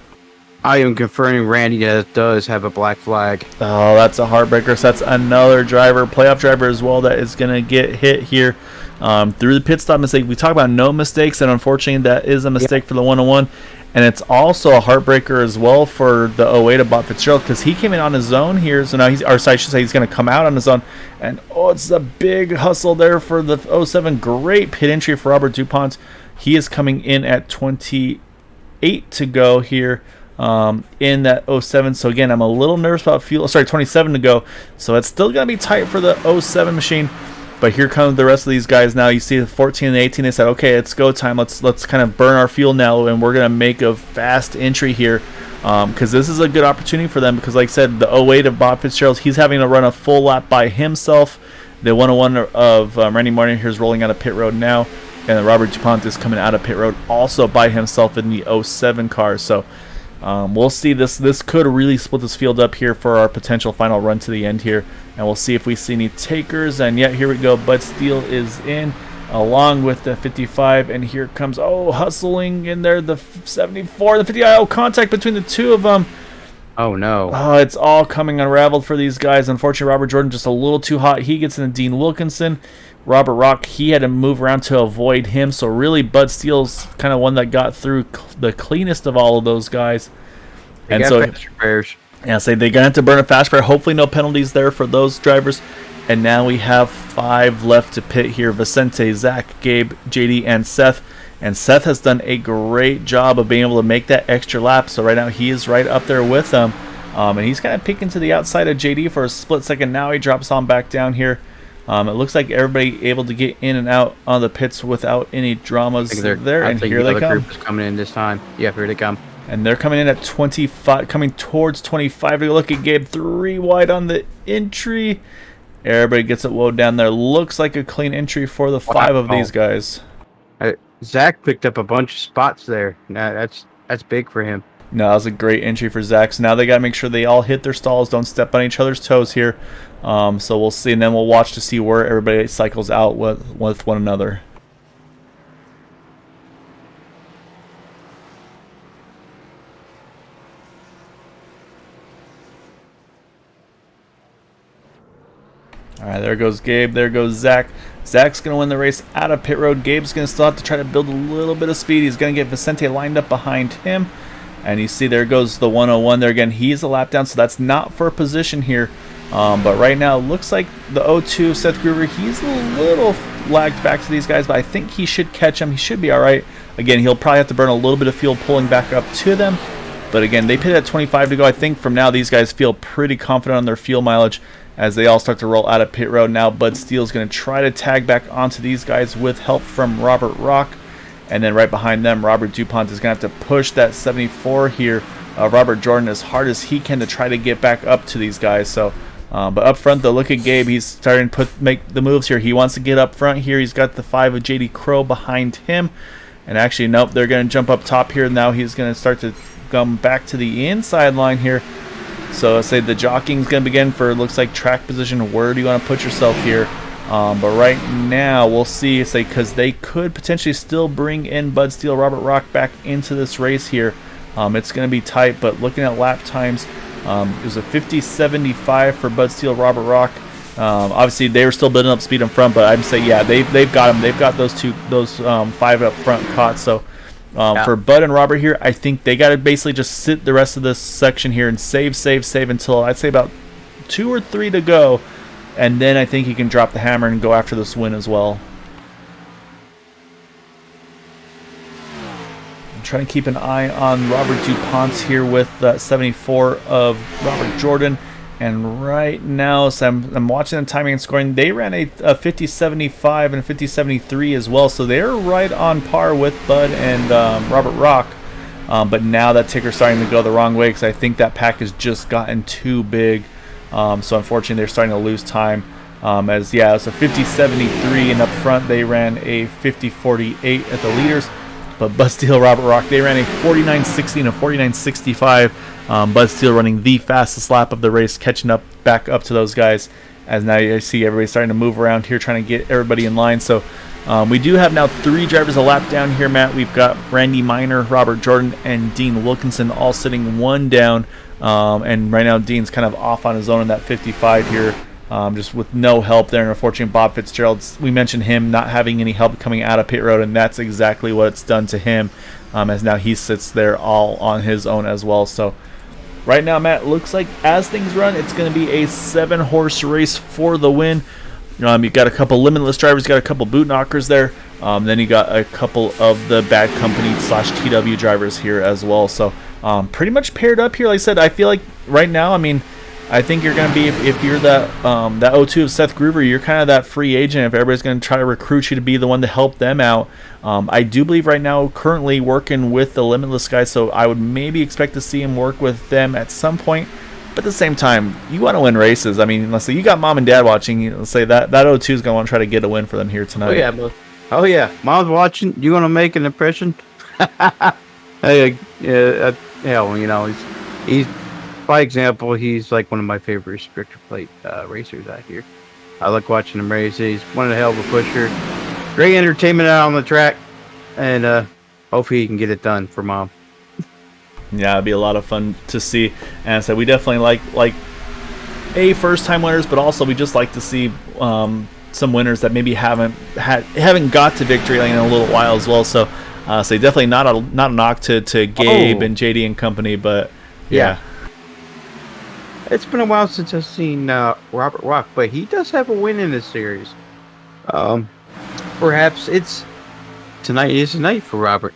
I am confirming Randy does have a black flag. Oh, that's a heartbreaker. So that's another driver, playoff driver as well, that is going to get hit here through the pit stop mistake. We talk about no mistakes, and unfortunately that is a mistake for the 101. And it's also a heartbreaker as well for the 08 of Bob Fitzgerald, because he came in on his own here. So now he's going to come out on his own. And it's a big hustle there for the 07. Great pit entry for Robert DuPont. He is coming in at 28 to go here in that 07. So again, I'm a little nervous about fuel. 27 to go. So it's still going to be tight for the 07 machine. But here come the rest of these guys now. You see the 14 and 18. They said, okay, it's go time. Let's kind of burn our fuel now, and we're going to make a fast entry here, because this is a good opportunity for them. Because like I said, the 08 of Bob Fitzgerald, he's having to run a full lap by himself. The 101 of Randy Martin here is rolling out of pit road now, and then Robert DuPont is coming out of pit road also by himself in the 07 car. So we'll see. This could really split this field up here for our potential final run to the end here. And we'll see if we see any takers. And here we go. Bud Steele is in along with the 55. And here comes, hustling in there, the 74, the 50. Contact between the two of them. Oh, no. Oh, it's all coming unraveled for these guys. Unfortunately, Robert Jordan just a little too hot. He gets into Dean Wilkinson. Robert Rock, he had to move around to avoid him. So really, Bud Steele's kind of one that got through the cleanest of all of those guys. They got fast repairs. Yeah, so they're going to have to burn a fast repair. Hopefully no penalties there for those drivers. And now we have 5 left to pit here. Vicente, Zach, Gabe, JD, and Seth. And Seth has done a great job of being able to make that extra lap. So right now he is right up there with them. And he's kind of peeking to the outside of JD for a split second. Now he drops on back down here. It looks like everybody able to get in and out on the pits without any dramas there. I And think here the they other come. group is coming in this time. Yeah, here they come. And they're coming in at 25, coming towards 25. Look at Gabe, 3 wide on the entry. Everybody gets it low down there. Looks like a clean entry for the 5 of these guys. Zach picked up a bunch of spots there. Nah, that's big for him. No, that was a great entry for Zach. So now they got to make sure they all hit their stalls, don't step on each other's toes here. So we'll see, and then we'll watch to see where everybody cycles out with one another. All right, there goes Gabe. There goes Zach. Zach's going to win the race out of pit road. Gabe's going to still have to try to build a little bit of speed. He's going to get Vicente lined up behind him. And you see there goes the 101 there again. He's a lap down, so that's not for a position here. But right now, it looks like the 02 Seth Gruber, he's a little lagged back to these guys, but I think he should catch him. He should be all right. Again, he'll probably have to burn a little bit of fuel pulling back up to them. But again, they pitted at 25 to go. I think from now, these guys feel pretty confident on their fuel mileage as they all start to roll out of pit road. Now Bud Steele's going to try to tag back onto these guys with help from Robert Rock. And then right behind them, Robert DuPont is going to have to push that 74 here, Robert Jordan, as hard as he can to try to get back up to these guys. So, but up front, though, look at Gabe. He's starting to make the moves here. He wants to get up front here. He's got the 5 of JD Crow behind him. And actually, nope, they're going to jump up top here. Now he's going to start to come back to the inside line here. So say the jockeying's going to begin for, looks like, track position. Where do you want to put yourself here? But right now, we'll see, say, because they could potentially still bring in Bud Steele, Robert Rock back into this race here. It's going to be tight, but looking at lap times, it was a 50.75 for Bud Steele, Robert Rock. Obviously, they were still building up speed in front, but I'd say, yeah, they've got them. They've got those 5 up front caught. So for Bud and Robert here, I think they got to basically just sit the rest of this section here and save until I'd say about 2 or 3 to go. And then I think he can drop the hammer and go after this win as well. I'm trying to keep an eye on Robert DuPont here with 74 of Robert Jordan. And right now, so I'm watching the timing and scoring. They ran a 50.75 and a 50.73 as well. So they're right on par with Bud and Robert Rock. But now that ticker's starting to go the wrong way because I think that pack has just gotten too big. So unfortunately, they're starting to lose time. It's a 50.73, and up front they ran a 50.48 at the leaders. But Bud Steele, Robert Rock, they ran a 49.60 and a 49.65. Bud Steele running the fastest lap of the race, catching up back up to those guys. As now you see everybody starting to move around here, trying to get everybody in line. So we do have now 3 drivers a lap down here, Matt. We've got Randy Miner, Robert Jordan, and Dean Wilkinson all sitting 1 down. And right now Dean's kind of off on his own in that 55 here, just with no help there. And unfortunately, Bob Fitzgerald, we mentioned him not having any help coming out of pit road, and that's exactly what it's done to him, as now he sits there all on his own as well. So right now, Matt, looks like as things run, it's going to be a 7-horse race for the win. You got a couple limitless drivers, you got a couple boot knockers there. Then you got a couple of the bad company / TW drivers here as well. So pretty much paired up here. Like I said, I feel like right now, I think you're going to be, if you're that 02 of Seth Gruber, you're kind of that free agent if everybody's going to try to recruit you to be the one to help them out. I do believe right now, currently working with the Limitless guys, so I would maybe expect to see him work with them at some point. But at the same time, you want to win races. Let's say you got mom and dad watching. Let's say that 02 is going to want to try to get a win for them here tonight. Oh yeah, mom's watching. You want to make an impression? Hey, hell, he's by example, he's like one of my favorite restrictor plate racers out here. I like watching him race. He's one hell of a pusher. Great entertainment out on the track, and hopefully he can get it done for mom. Yeah, it'd be a lot of fun to see. And so we definitely like first-time winners, but also we just like to see some winners that maybe haven't got to victory in a little while as well. So definitely not a knock to Gabe and JD and company, but yeah. It's been a while since I've seen Robert Rock, but he does have a win in this series. Perhaps tonight is the night for Robert.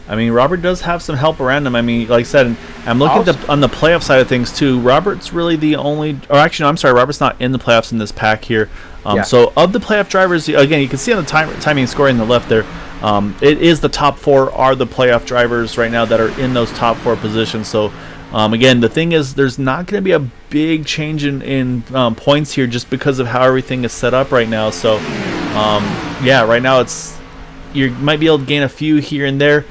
I mean, Robert does have some help around him. I mean, like I said, I'm looking at on the playoff side of things too. Robert's really the only, or actually, no, I'm sorry, Robert's not in the playoffs in this pack here. So of the playoff drivers, again, you can see on the timing and scoring on the left there, it is the top 4 are the playoff drivers right now that are in those top 4 positions. So again, the thing is, there's not going to be a big change in points here just because of how everything is set up right now. So yeah, right now you might be able to gain a few here and there.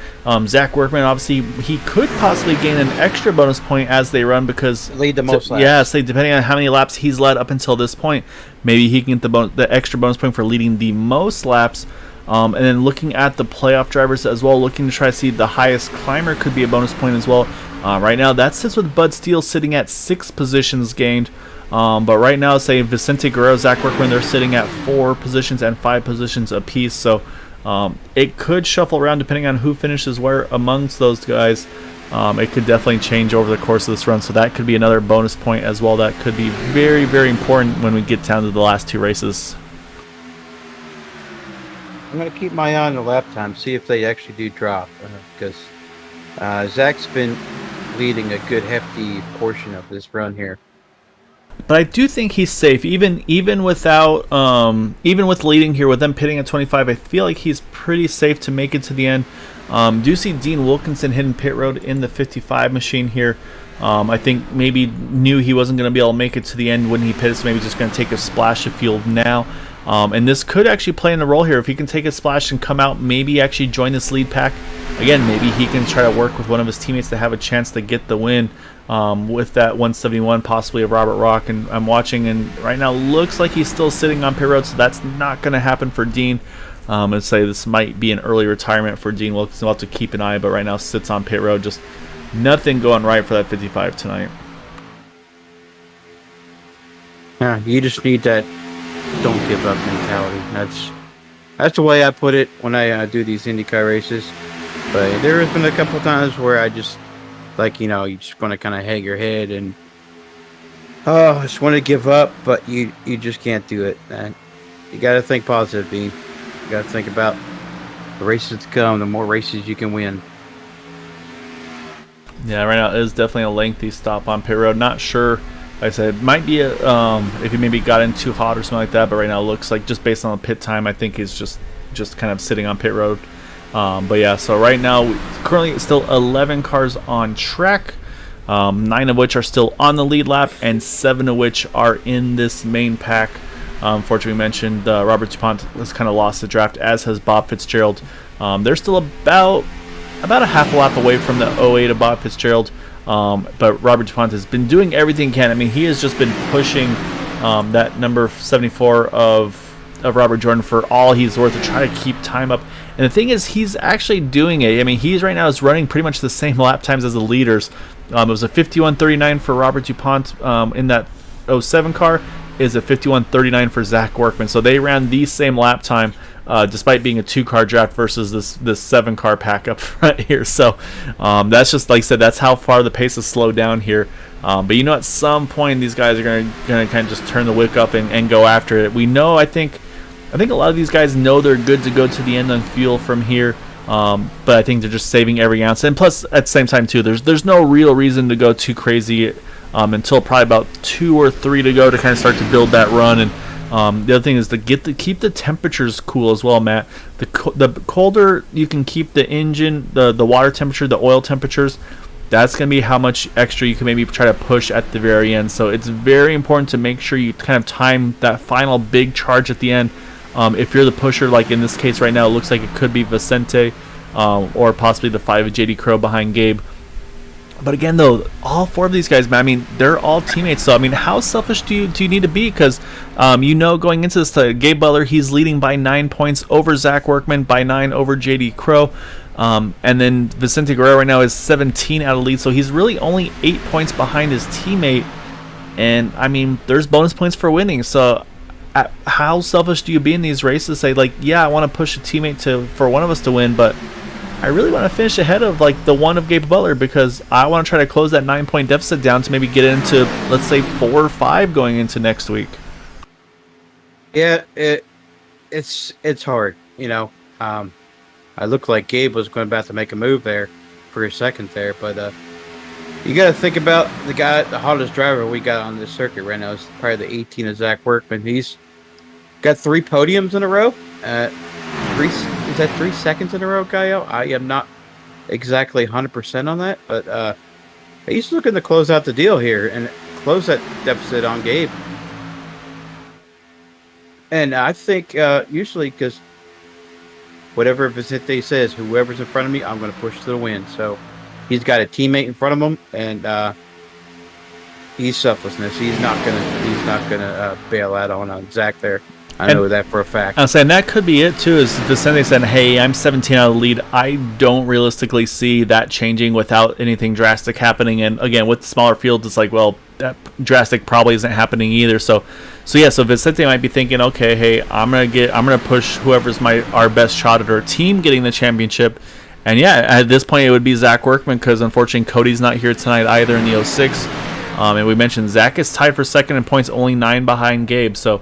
Zach Workman, obviously, he could possibly gain an extra bonus point as they run because lead the most laps. Yeah, say depending on how many laps he's led up until this point, maybe he can get the extra bonus point for leading the most laps. And then looking at the playoff drivers as well, looking to try to see the highest climber could be a bonus point as well. Right now, that sits with Bud Steele sitting at 6 positions gained. But right now, say Vicente Guerrero, Zach Workman, they're sitting at 4 positions and 5 positions apiece. So it could shuffle around depending on who finishes where amongst those guys. It could definitely change over the course of this run, so that could be another bonus point as well. That could be very, very important when we get down to the last 2 races. I'm going to keep my eye on the lap time, see if they actually do drop, because Zach's been leading a good hefty portion of this run here. But I do think he's safe, even without even with leading here with them pitting at 25. I feel like he's pretty safe to make it to the end. Do see Dean Wilkinson hitting pit road in the 55 machine here. I think maybe knew he wasn't going to be able to make it to the end when he pitted, so maybe just going to take a splash of fuel now. And this could actually play in the role here if he can take a splash and come out, maybe actually join this lead pack. Again, maybe he can try to work with one of his teammates to have a chance to get the win with that 171, possibly of Robert Rock. And I'm watching, and right now looks like he's still sitting on pit road, so that's not going to happen for Dean. I'd say this might be an early retirement for Dean Wilkinson. We'll have to keep an eye, but right now sits on pit road. Just nothing going right for that 55 tonight. Yeah, you just need that don't give up mentality. That's the way I put it when I do these IndyCar races. But there has been a couple times where I just, like, you just want to kind of hang your head and, I just want to give up, but you just can't do it. And you got to think positive, Dean. You got to think about the races to come, the more races you can win. Yeah, right now it is definitely a lengthy stop on pit road. Not sure. Like I said, it might be if he maybe got in too hot or something like that, but right now it looks like just based on the pit time, I think he's just kind of sitting on pit road. But yeah, so right now, currently still 11 cars on track, 9 of which are still on the lead lap, and 7 of which are in this main pack. Unfortunately, we mentioned Robert DuPont has kind of lost the draft, as has Bob Fitzgerald. They're still about a half a lap away from the 08 of Bob Fitzgerald. But Robert DuPont has been doing everything he can. I mean, he has just been pushing that number 74 of Robert Jordan for all he's worth to try to keep time up. And the thing is, he's actually doing it. I mean, he's right now is running pretty much the same lap times as the leaders. It was a 51:39 for Robert DuPont in that 07 car. Is a 51:39 for Zach Workman. So they ran the same lap time, despite being a 2-car draft versus this 7-car pack up front here. So that's just, like I said, that's how far the pace has slowed down here. But at some point these guys are gonna kind of just turn the wick up and go after it. We know, I think a lot of these guys know they're good to go to the end on fuel from here. But I think they're just saving every ounce. And plus, at the same time too, there's no real reason to go too crazy until probably about 2 or 3 to go to kind of start to build that run. And the other thing is to keep the temperatures cool as well, Matt. The colder you can keep the engine, the water temperature, the oil temperatures, that's going to be how much extra you can maybe try to push at the very end. So it's very important to make sure you kind of time that final big charge at the end. If you're the pusher, like in this case right now, it looks like it could be Vicente or possibly the 5 of JD Crow behind Gabe. But again, though, all 4 of these guys, man, I mean, they're all teammates. So, I mean, how selfish do you need to be? Because, going into this, Gabe Butler, he's leading by 9 points over Zach Workman, by 9 over JD Crow. And then Vicente Guerrero right now is 17 out of lead. So he's really only 8 points behind his teammate. And, I mean, there's bonus points for winning. So how selfish do you be in these races? Say, like, yeah, I want to push a teammate for one of us to win, but I really want to finish ahead of like the one of Gabe Butler because I want to try to close that 9-point deficit down to maybe get into, let's say, 4 or 5 going into next week. Yeah, it's hard, I looked like Gabe was going about to make a move there for a second there, but you got to think about the hottest driver we got on this circuit right now is probably the 18 of Zach Workman. He's got 3 podiums in a row. Is that 3 seconds in a row, Gaio? I am not exactly 100% on that, but he's looking to close out the deal here and close that deficit on Gabe. And I think usually because whatever Vicente says, whoever's in front of me, I'm going to push to the win. So he's got a teammate in front of him, and he's selflessness. He's not gonna bail out on Zach there. I know that for a fact. I'm saying that could be it too. Is Vicente said, "Hey, I'm 17 out of the lead. I don't realistically see that changing without anything drastic happening." And again, with the smaller field, it's like, well, that drastic probably isn't happening either. So Vicente might be thinking, okay, hey, I'm gonna push whoever's our best shot at our team getting the championship. And yeah, at this point, it would be Zach Workman because unfortunately Cody's not here tonight either in the 06. And we mentioned Zach is tied for second in points, only 9 behind Gabe. So.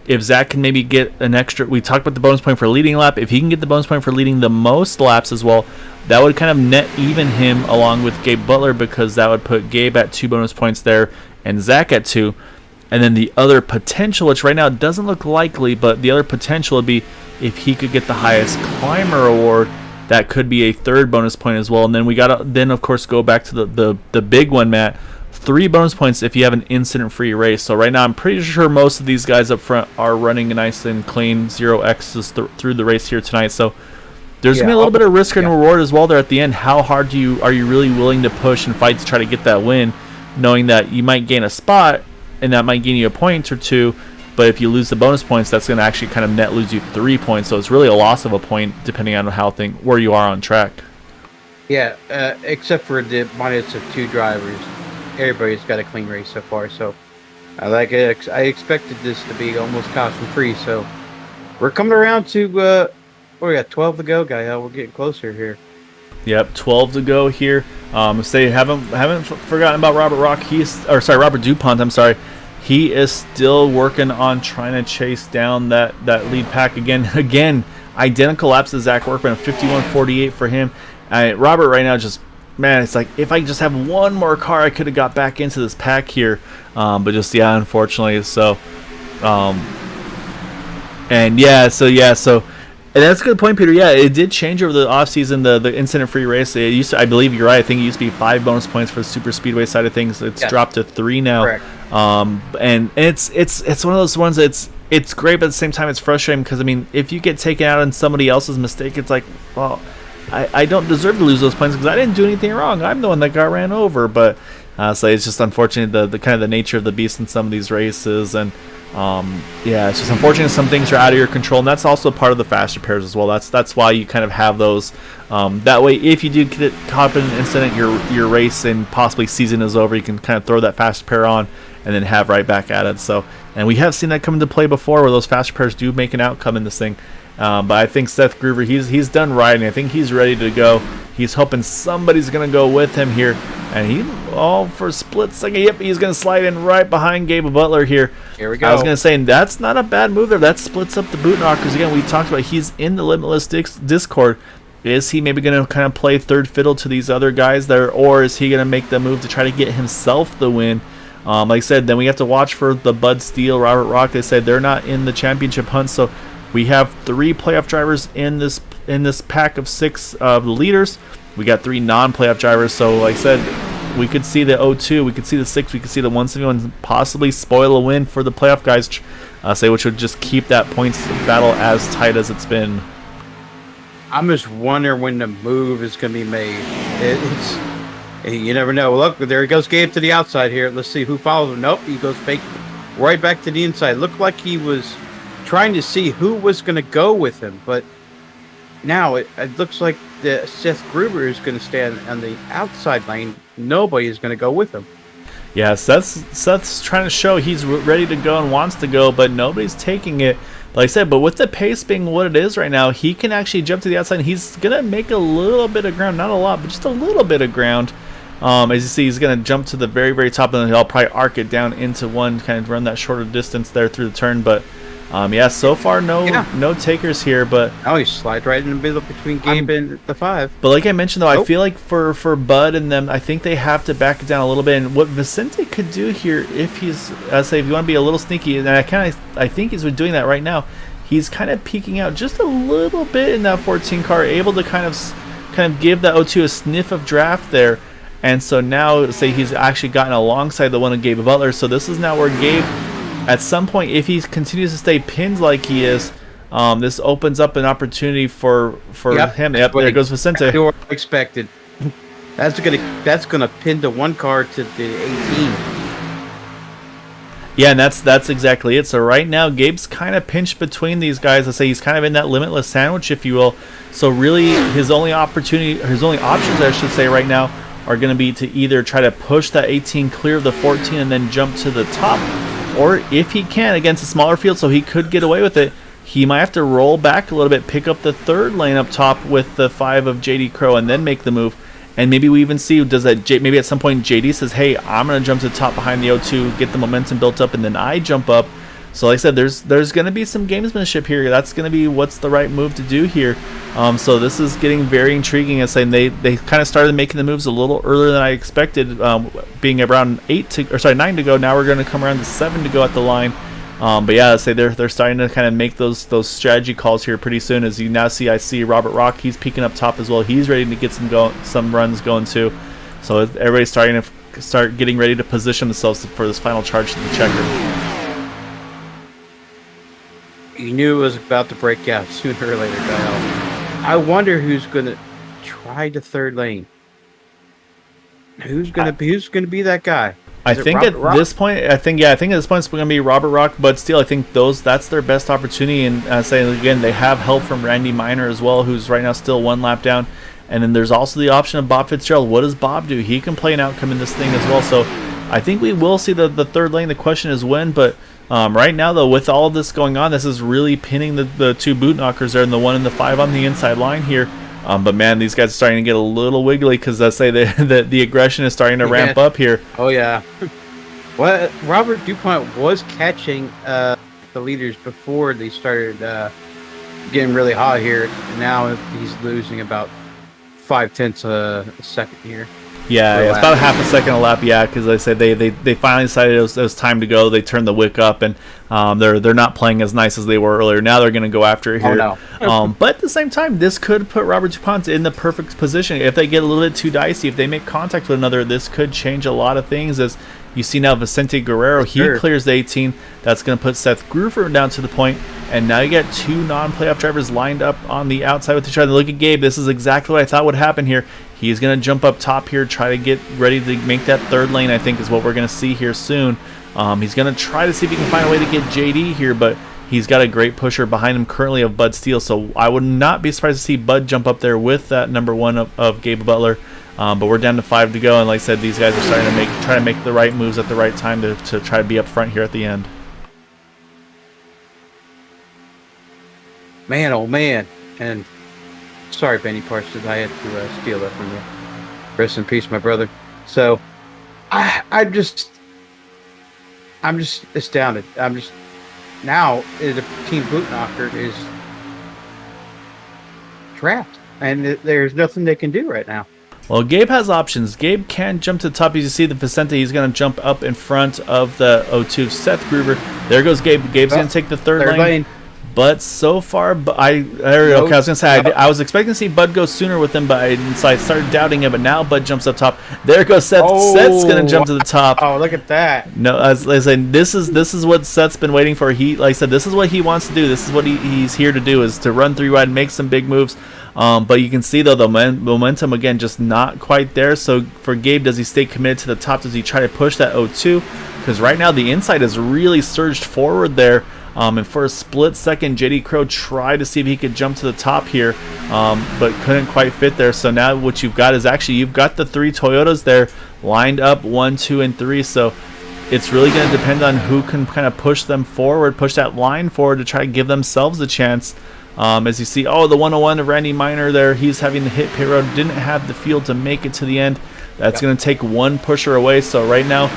If Zach can maybe get an extra, we talked about the bonus point for leading lap. If he can get the bonus point for leading the most laps as well, that would kind of net even him along with Gabe Butler because that would put Gabe at 2 bonus points there and Zach at 2. And then the other potential, which right now doesn't look likely, but the other potential would be if he could get the highest climber award, that could be a 3rd bonus point as well. And then we got to then of course go back to the big one, Matt. 3 bonus points if you have an incident-free race. So right now, I'm pretty sure most of these guys up front are running nice and clean 0x's through the race here tonight. So there's gonna be a little bit of risk and reward as well there at the end. How hard are you really willing to push and fight to try to get that win, knowing that you might gain a spot and that might gain you a point or 2, but if you lose the bonus points, that's gonna actually kind of net lose you 3 points. So it's really a loss of a point depending on where you are on track. Yeah, except for the minus of 2 drivers. Everybody's got a clean race so far, so I expected this to be almost caution free. So we're coming around to we got 12 to go, Gael. We're getting closer here. Yep, 12 to go here. Say haven't forgotten about Robert DuPont. I'm sorry, he is still working on trying to chase down that lead pack again. Identical laps to Zach Workman, 51.48 for him. Robert right now just. Man, it's like if I just have one more car, I could have got back into this pack here, but just unfortunately. So, and that's a good point, Peter. Yeah, it did change over the offseason, the incident-free race. It used to, I believe you're right. I think it used to be 5 bonus points for the super speedway side of things. It's dropped to 3 now. Correct. And it's one of those ones that's it's great, but at the same time it's frustrating because I mean, if you get taken out on somebody else's mistake, it's like, well. I don't deserve to lose those points because I didn't do anything wrong. I'm the one that got ran over. But so it's just unfortunate the kind of the nature of the beast in some of these races. And it's just unfortunate some things are out of your control. And that's also part of the faster pairs as well. That's why you kind of have those. That way, if you do get caught up in an incident, your race and possibly season is over, you can kind of throw that faster pair on and then have right back at it. So, and we have seen that come into play before where those faster pairs do make an outcome in this thing. But I think Seth Groover, he's done riding. I think he's ready to go. He's hoping somebody's going to go with him here. And he, for a split second, yep, he's going to slide in right behind Gabe Butler here. Here we go. I was going to say, that's not a bad move there. That splits up the boot knockers. Again, we talked about he's in the Limitless Discord. Is he maybe going to kind of play third fiddle to these other guys there? Or is he going to make the move to try to get himself the win? Like I said, then we have to watch for the Bud Steele, Robert Rock. They said they're not in the championship hunt, so we have 3 playoff drivers in this pack of 6 of the leaders. We got 3 non-playoff drivers. So, like I said, we could see the 0-2, we could see the 6, we could see the 171, possibly spoil a win for the playoff guys. Which would just keep that points battle as tight as it's been. I'm just wondering when the move is going to be made. You never know. Look, there goes Gabe to the outside here. Let's see who follows him. Nope, he goes fake right back to the inside. Looked like he was trying to see who was going to go with him, but now it looks like the Seth Gruber is going to stand on the outside lane. Nobody is going to go with him. Yeah, Seth's trying to show he's ready to go and wants to go, but nobody's taking it. Like I said, but with the pace being what it is right now, he can actually jump to the outside. And he's going to make a little bit of ground, not a lot, but just a little bit of ground. As you see, he's going to jump to the very, very top, and then he'll probably arc it down into one, kind of run that shorter distance there through the turn. But Yeah, so far no takers here, but Oh, he slides right in the middle between Gabe and the 5. but like I mentioned though, I Nope. feel like for Bud and them, I think they have to back it down a little bit. And what Vicente could do here, if he's, say, if you want to be a little sneaky, and I think he's doing that right now. He's kind of peeking out just a little bit in that 14 car, able to kind of give that O2 a sniff of draft there. And so now, say he's actually gotten alongside the one of Gabe Butler. So this is now where Gabe, at some point, if he continues to stay pinned like he is, this opens up an opportunity for him. Yep, there goes Vicente. Expected. That's gonna pin the 1 car to the 18. Yeah, and that's exactly it. So right now, Gabe's kind of pinched between these guys. I say he's kind of in that limitless sandwich, if you will. So really, his only options, I should say, right now, are going to be to either try to push that 18 clear of the 14 and then jump to the top, or if he can against a smaller field, so he could get away with it, he might have to roll back a little bit, pick up the 3rd lane up top with the 5 of JD Crow, and then make the move. And maybe we even see, maybe at some point JD says, hey, I'm going to jump to the top behind the O2, get the momentum built up, and then I jump up. So like I said, there's going to be some gamesmanship here. That's going to be what's the right move to do here. So this is getting very intriguing. As saying they kind of started making the moves a little earlier than I expected, being around 9 to go. Now we're going to come around to 7 to go at the line. But yeah, say they're starting to kind of make those strategy calls here pretty soon. As you now see, I see Robert Rock. He's peeking up top as well. He's ready to get some runs going too. So everybody's starting to getting ready to position themselves for this final charge to the checker. You knew it was about to break out sooner or later, Kyle. I wonder who's gonna try the 3rd lane. Who's gonna be that guy? I think at this point it's going to be Robert Rock, but still, I think that's their best opportunity. And saying again, they have help from Randy Miner as well, who's right now still 1 lap down. And then there's also the option of Bob Fitzgerald. What does Bob do? He can play an outcome in this thing as well. So I think we will see the 3rd lane. The question is when, but right now though, with all of this going on, this is really pinning the 2 boot knockers there, and the 1 and the 5 on the inside line here. But man, these guys are starting to get a little wiggly, because I say the aggression is starting to ramp up here. Oh yeah. Well, Robert DuPont was catching the leaders before they started getting really hot here. Now he's losing about 0.5 a second here. Yeah, it's about a half a second a lap. Yeah, because I said they finally decided it was time to go. They turned the wick up, and they're not playing as nice as they were earlier. Now they're going to go after it here. Oh, no. But at the same time, this could put Robert DuPont in the perfect position. If they get a little bit too dicey, if they make contact with another, this could change a lot of things. As you see now, Vicente Guerrero, he clears the 18. That's going to put Seth Groover down to the point. And now you got 2 non-playoff drivers lined up on the outside with each other. Look at Gabe. This is exactly what I thought would happen here. He's going to jump up top here, try to get ready to make that 3rd lane, I think is what we're going to see here soon. He's going to try to see if he can find a way to get JD here, but he's got a great pusher behind him currently of Bud Steele. So I would not be surprised to see Bud jump up there with that number 1 of Gabe Butler. But we're down to 5 to go, and like I said, these guys are starting to try to make the right moves at the right time to try to be up front here at the end. Man, oh man. And sorry, Benny Parsons, I had to steal that from you. Rest in peace, my brother. So I'm just astounded. Now the team boot knocker is trapped, and there's nothing they can do right now. Well, Gabe has options. Gabe can jump to the top. As you see, the Vicente, he's going to jump up in front of the O2 Seth Groover. There goes Gabe. Gabe's going to take the 3rd lane. But so far, I was going to say, I was expecting to see Bud go sooner with him, but I started doubting it. But now Bud jumps up top. There goes Seth. Seth's going to jump to the top. Oh, look at that. No, as I said, this is what Seth's been waiting for. Like I said, this is what he wants to do. This is what he's here to do, is to run 3 wide, make some big moves. But you can see, though, the momentum, again, just not quite there. So for Gabe, does he stay committed to the top? Does he try to push that O2? Because right now the inside has really surged forward there. And for a split second, JD Crow tried to see if he could jump to the top here, but couldn't quite fit there. So now what you've got is actually you've got the 3 Toyotas there lined up, 1, 2, and 3. So it's really going to depend on who can kind of push them forward, push that line forward to try to give themselves a chance. As you see, the 101 of Randy Miner there, he's having to hit pit road, didn't have the field to make it to the end. That's going to take 1 pusher away. So right now,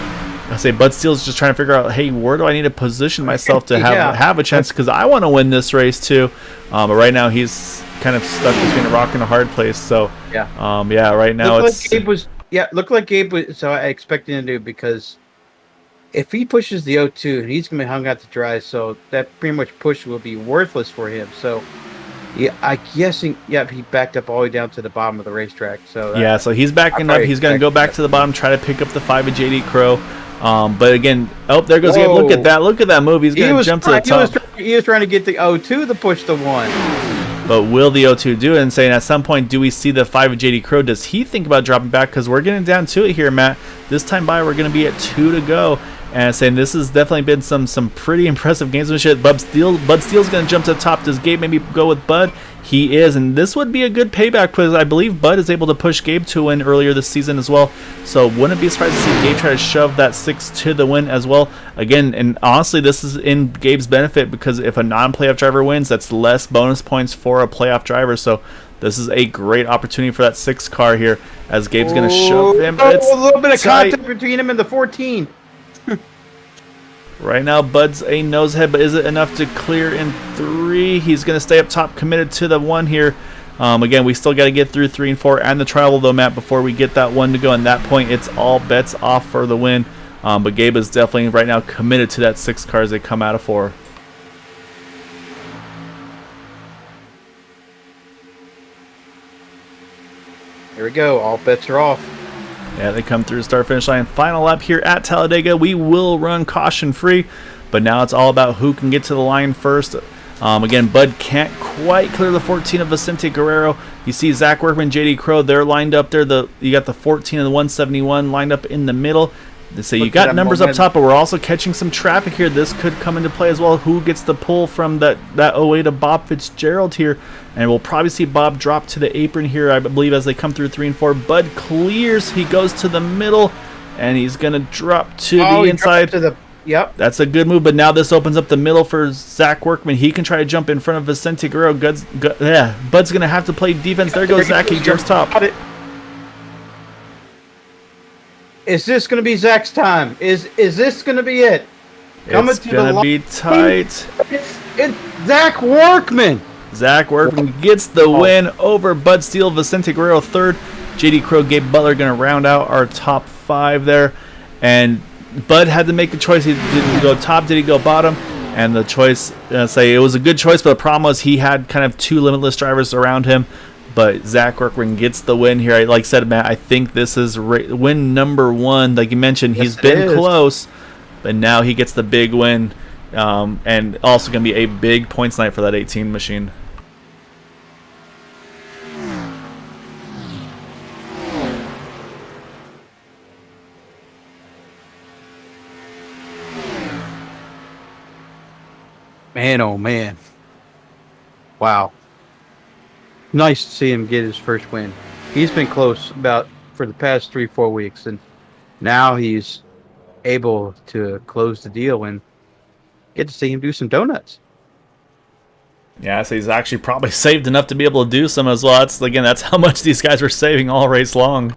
I say Bud Steele's just trying to figure out, hey, where do I need to position myself to have a chance, because I want to win this race too. But right now he's kind of stuck between a rock and a hard place. So right now looked like Gabe was so I expected him to do, because if he pushes the 0-2, he's gonna be hung out to dry. So that pretty much push will be worthless for him. So yeah, I guessing he backed up all the way down to the bottom of the racetrack. So so he's backing up. He's gonna go back to the bottom, try to pick up the 5 of JD Crow. But again, there goes Gabe. Look at that! Look at that move. He's gonna jump to the top. He was trying to get the 0-2 to push the 1. But will the 0-2 do it? And saying at some point, do we see the 5 of JD Crow? Does he think about dropping back? Because we're getting down to it here, Matt. This time by, we're going to be at 2 to go. And saying this has definitely been some pretty impressive gamesmanship. Bud Steele's going to jump to the top. Does Gabe maybe go with Bud? He is, and this would be a good payback, because I believe Bud is able to push Gabe to win earlier this season as well. So wouldn't be surprised to see Gabe try to shove that 6 to the win as well. Again, and honestly, this is in Gabe's benefit, because if a non-playoff driver wins, that's less bonus points for a playoff driver. So this is a great opportunity for that 6 car here, as Gabe's going to shove him. It's a little bit of contact between him and the 14. Right now, Bud's a nosehead, but is it enough to clear in 3? He's going to stay up top, committed to the 1 here. Again, we still got to get through 3 and 4 and the travel, though, Matt, before we get that 1 to go. And that point, it's all bets off for the win. But Gabe is definitely right now committed to that 6 car as they come out of 4. Here we go. All bets are off. Yeah, they come through the start-finish line. Final lap here at Talladega. We will run caution-free, but now it's all about who can get to the line first. Again, Bud can't quite clear the 14 of Vicente Guerrero. You see Zach Workman, JD Crow, they're lined up there. You got the 14 and the 171 lined up in the middle. So you got numbers up top, but we're also catching some traffic here. This could come into play as well. Who gets the pull from that 08 of Bob Fitzgerald here? And we'll probably see Bob drop to the apron here, I believe, as they come through 3 and 4. Bud clears. He goes to the middle, and he's going to drop to the inside. Yep. That's a good move, but now this opens up the middle for Zach Workman. He can try to jump in front of Vicente Guerrero. Bud's going to have to play defense. There goes Zach. He jumps top. Is this going to be Zach's time? Is this going to be it? It's going to be tight. It's Zach Workman. Zach Workman gets the win over Bud Steele. Vicente Guerrero 3rd. JD Crow, Gabe Butler going to round out our top 5 there. And Bud had to make a choice. Did he go top? Did he go bottom? And the choice, it was a good choice, but the problem was he had kind of 2 limitless drivers around him. But Zach Workman gets the win here. Like I said, Matt, I think this is win number 1. Like you mentioned, he's been close, but now he gets the big win. And also going to be a big points night for that 18 machine. Man, oh man. Wow. Nice to see him get his first win. He's been close for the past 3-4 weeks, and now he's able to close the deal and get to see him do some donuts. Yeah, so he's actually probably saved enough to be able to do some as well. That's how much these guys were saving all race long.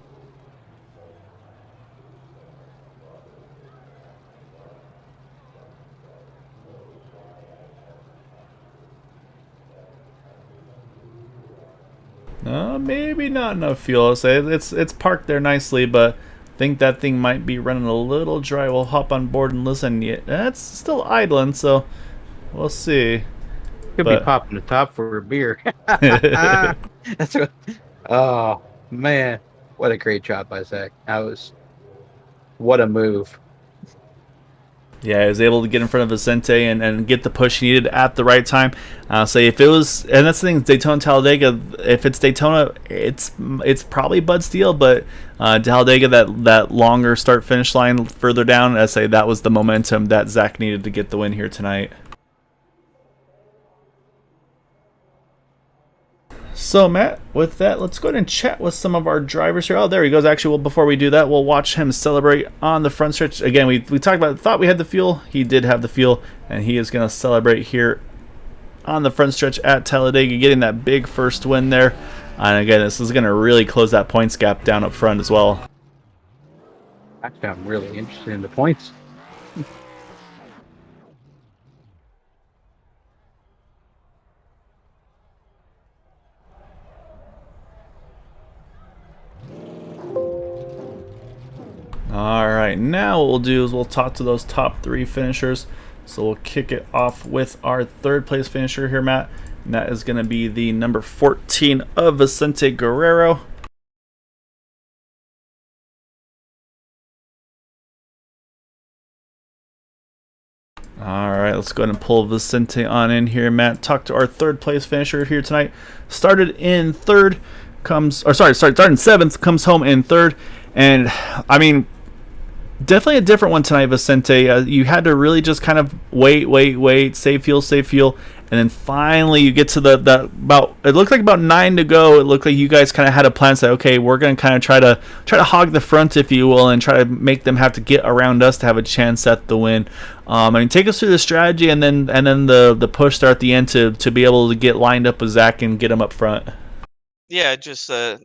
Maybe not enough fuel. I'll say it's parked there nicely, but I think that thing might be running a little dry. We'll hop on board and listen. Yeah, it's still idling, so we'll see. Could be popping the top for a beer. That's what. Oh man, what a great job by Zach. What a move. Yeah, he was able to get in front of Vicente and get the push he needed at the right time. If it was, and that's the thing, Daytona, Talladega. If it's Daytona, it's probably Bud Steele, but Talladega, that longer start finish line further down, I say that was the momentum that Zach needed to get the win here tonight. So, Matt, with that, let's go ahead and chat with some of our drivers here. Oh, there he goes. Actually, well, before we do that, we'll watch him celebrate on the front stretch. Again, we talked about, thought we had the fuel. He did have the fuel, and he is going to celebrate here on the front stretch at Talladega, getting that big first win there. And again, this is going to really close that points gap down up front as well. Actually, I'm really interested in the points. All right, now what we'll do is we'll talk to those top 3 finishers. So we'll kick it off with our 3rd place finisher here, Matt. And that is going to be the number 14 of Vicente Guerrero. All right, let's go ahead and pull Vicente on in here, Matt. Talk to our 3rd place finisher here tonight. Started in 3rd, started in 7th, comes home in 3rd. And, I mean, definitely a different one tonight, Vicente. You had to really just kind of wait, save fuel, and then finally you get to the about. It looked like about 9 to go. It looked like you guys kind of had a plan. Say, okay, we're gonna kind of try to hog the front, if you will, and try to make them have to get around us to have a chance at the win. I mean, take us through the strategy and then the push there at the end to be able to get lined up with Zach and get him up front. Yeah, just the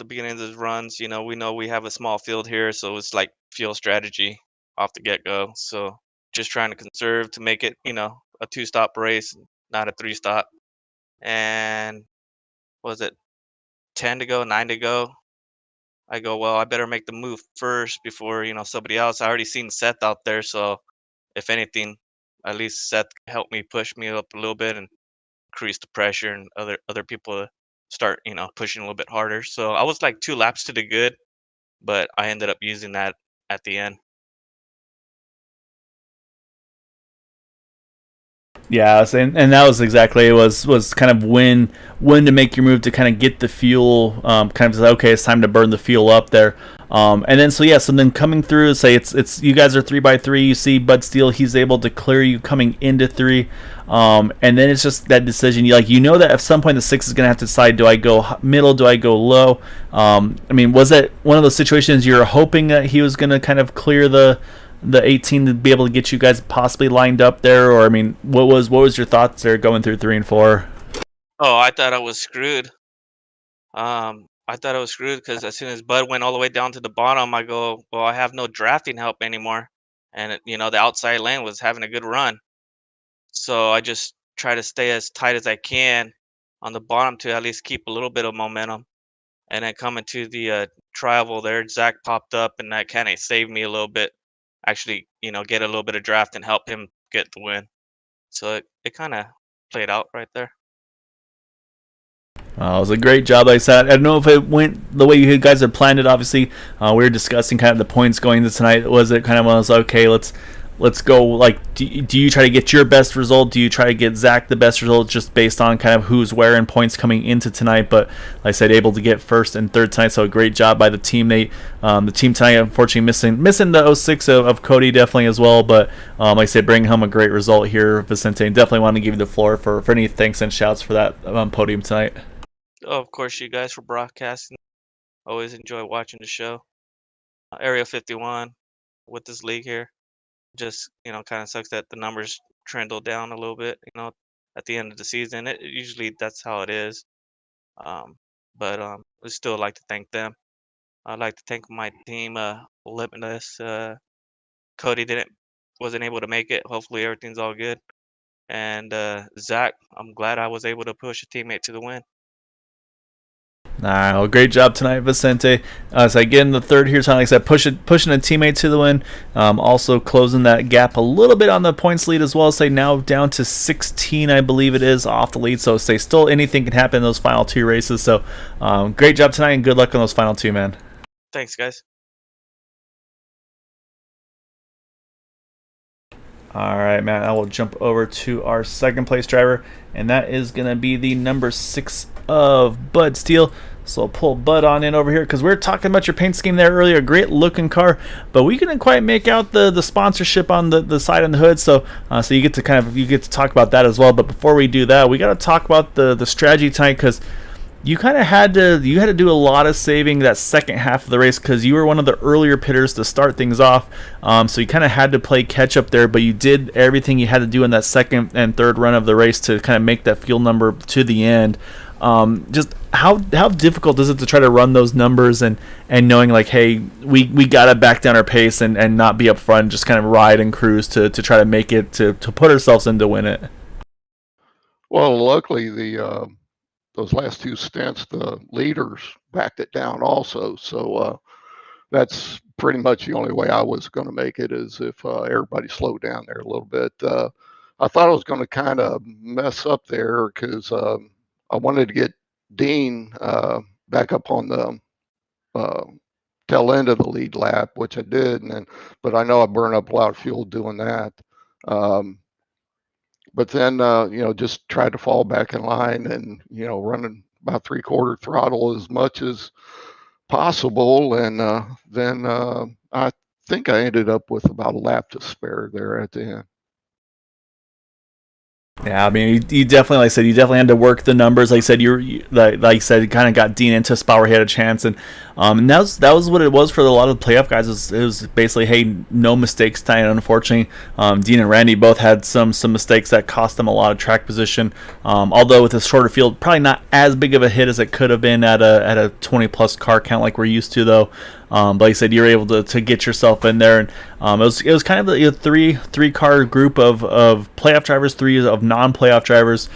beginning of the runs, we know we have a small field here, so it's like fuel strategy off the get go. So just trying to conserve to make it, a 2-stop race, not a 3-stop. And what was it 10 to go, 9 to go? I go, well, I better make the move first before somebody else. I already seen Seth out there, so if anything, at least Seth helped me push me up a little bit and increase the pressure, and other people start pushing a little bit harder. So I was like 2 laps to the good, but I ended up using that at the end. Yeah, and that was exactly, it was kind of when to make your move to kind of get the fuel, kind of say, okay, it's time to burn the fuel up there. And then so then coming through, say it's you guys are 3x3. You see Bud Steele, he's able to clear you coming into 3, and then it's just that decision. You know that at some point the 6 is gonna have to decide: do I go middle, do I go low? I mean, was it one of those situations you're hoping that he was gonna kind of clear the 18 to be able to get you guys possibly lined up there, or I mean, what was your thoughts there going through 3 and 4? Oh, I thought I was screwed. I thought I was screwed because as soon as Bud went all the way down to the bottom, I go, well, I have no drafting help anymore, and the outside lane was having a good run, so I just try to stay as tight as I can on the bottom to at least keep a little bit of momentum. And then coming to the travel there, Zach popped up, and that kind of saved me a little bit. Actually, get a little bit of draft and help him get the win. So it kind of played out right there. It was a great job, like I said. I don't know if it went the way you guys had planned it. Obviously, we were discussing kind of the points going into tonight. Was it kind of one of those, okay, let's go, like, do you try to get your best result? Do you try to get Zach the best result just based on kind of who's where and points coming into tonight? But like I said, able to get 1st and 3rd tonight, so a great job by the team. The team tonight, unfortunately missing the 06 of Cody definitely as well, but like I said, bringing home a great result here, Vicente. And definitely want to give you the floor for any thanks and shouts for that podium tonight. Oh, of course, you guys for broadcasting. Always enjoy watching the show. Area 51 with this league here. Just, kind of sucks that the numbers trendle down a little bit, at the end of the season. Usually that's how it is. But I still like to thank them. I'd like to thank my team, Limitless. Cody wasn't able to make it. Hopefully everything's all good. And Zach, I'm glad I was able to push a teammate to the win. Well, great job tonight, Vicente. So again, the 3rd here tonight, like I said, pushing a teammate to the win. Also closing that gap a little bit on the points lead as well. Say now down to 16, I believe it is, off the lead. So say still anything can happen in those final 2 races. So great job tonight, and good luck on those final 2, man. Thanks, guys. All right, Matt, I will jump over to our 2nd place driver, and that is going to be the number 6 of Bud Steele. So I'll pull Bud on in over here, because we were talking about your paint scheme there earlier. Great looking car, but we couldn't quite make out the sponsorship on the side and the hood. So so you get to talk about that as well. But before we do that, we got to talk about the strategy tonight, because you kind of had to do a lot of saving that second half of the race, because you were one of the earlier pitters to start things off. So you kind of had to play catch up there, but you did everything you had to do in that 2nd and 3rd run of the race to kind of make that fuel number to the end. Just how difficult is it to try to run those numbers and knowing like, hey, we gotta back down our pace and not be up front, just kind of ride and cruise to try to make it to put ourselves in to win it. Well, luckily those last two stints, the leaders backed it down also. So that's pretty much the only way I was going to make it, is if everybody slowed down there a little bit. I thought I was going to kind of mess up there because I wanted to get Dean back up on the tail end of the lead lap, which I did, but I know I burned up a lot of fuel doing that. But then, just tried to fall back in line and, running about 3/4 throttle as much as possible. And then I think I ended up with about a lap to spare there at the end. Yeah, I mean, you definitely, like I said, you definitely had to work the numbers. Like I said, like you said, you kind of got Dean into a spot where he had a chance, and that was what it was for a lot of the playoff guys. It was basically, hey, no mistakes tonight. Unfortunately, Dean and Randy both had some mistakes that cost them a lot of track position. Although with a shorter field, probably not as big of a hit as it could have been at a 20+ car count like we're used to, though. But like I said, you're able to get yourself in there, and it was kind of a three car group of playoff drivers, 3 of non-playoff drivers,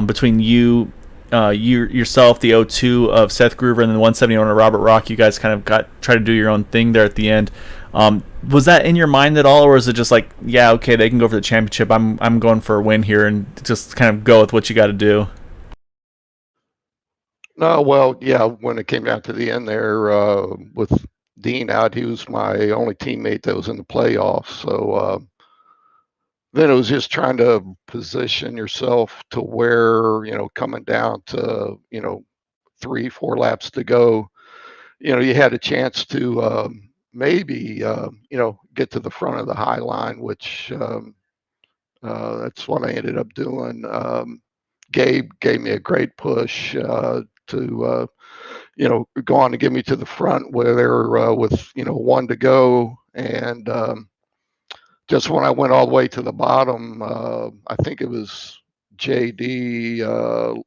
between yourself, the 02 of Seth Groover, and then the 171 of Robert Rock. You guys kind of try to do your own thing there at the end. Was that in your mind at all, or was it just like, yeah, okay, they can go for the championship, I'm going for a win here, and just kind of go with what you got to do? No, well, yeah, when it came down to the end there, with Dean out, he was my only teammate that was in the playoffs. So then it was just trying to position yourself to where, coming down to, 3-4 laps to go, you had a chance to maybe, get to the front of the high line, which that's what I ended up doing. Gabe gave me a great push to go on to get me to the front where they were with 1 to go, and just when I went all the way to the bottom, I think it was JD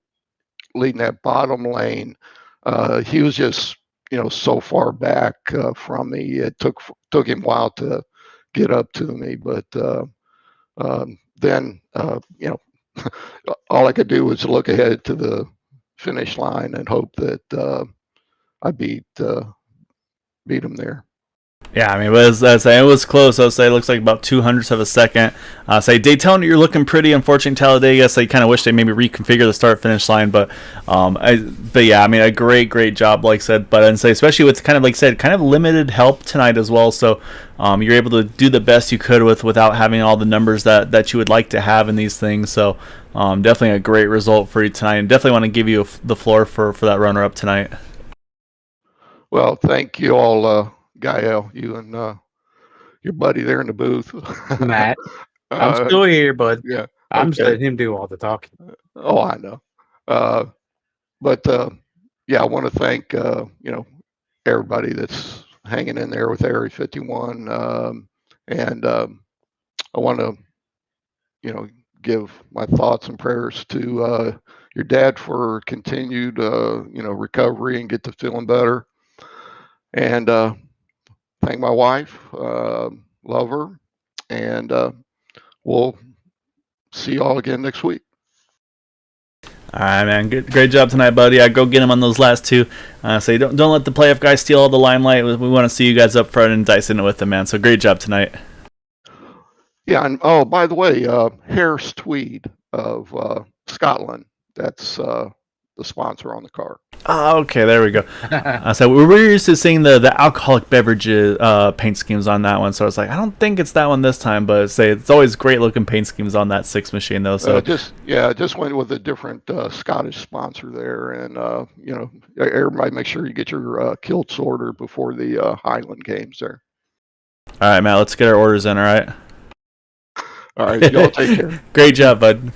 leading that bottom lane. He was just so far back from me. It took him a while to get up to me, but then all I could do was look ahead to the finish line and hope that I beat him there. Yeah, I mean, it was close. I would say it looks like about 200ths of a second. Say Daytona, you're looking pretty. Unfortunately, Talladega, so you kind of wish they maybe reconfigure the start-finish line. But yeah, I mean, a great job, like I said. But I'd say, especially with kind of, like I said, kind of limited help tonight as well. So you're able to do the best you could without having all the numbers that you would like to have in these things. So definitely a great result for you tonight, and definitely want to give you the floor for that runner-up tonight. Well, thank you all, Gael, you and your buddy there in the booth. Matt, I'm still here, bud. Yeah, I'm just letting him do all the talking. Oh, I know. But yeah, I want to thank everybody that's hanging in there with Area 51, and I want to give my thoughts and prayers to your dad for continued recovery and get to feeling better. And thank my wife, love her, and we'll see you all again next week. All right, man. Great job tonight, buddy. Go get him on those last two. So don't let the playoff guys steal all the limelight. We want to see you guys up front and dicing it with them, man. So great job tonight. Yeah, and oh, by the way, Harris Tweed of Scotland. That's the sponsor on the car. Oh, okay, there we go. So we were used to seeing the alcoholic beverages paint schemes on that one, so I was like, I don't think it's that one this time, but it's always great looking paint schemes on that 6 machine though. So just went with a different Scottish sponsor there, and everybody make sure you get your kilts ordered before the Highland games there. All right, Matt, let's get our orders in. All right. All right, y'all take care. Great job, bud.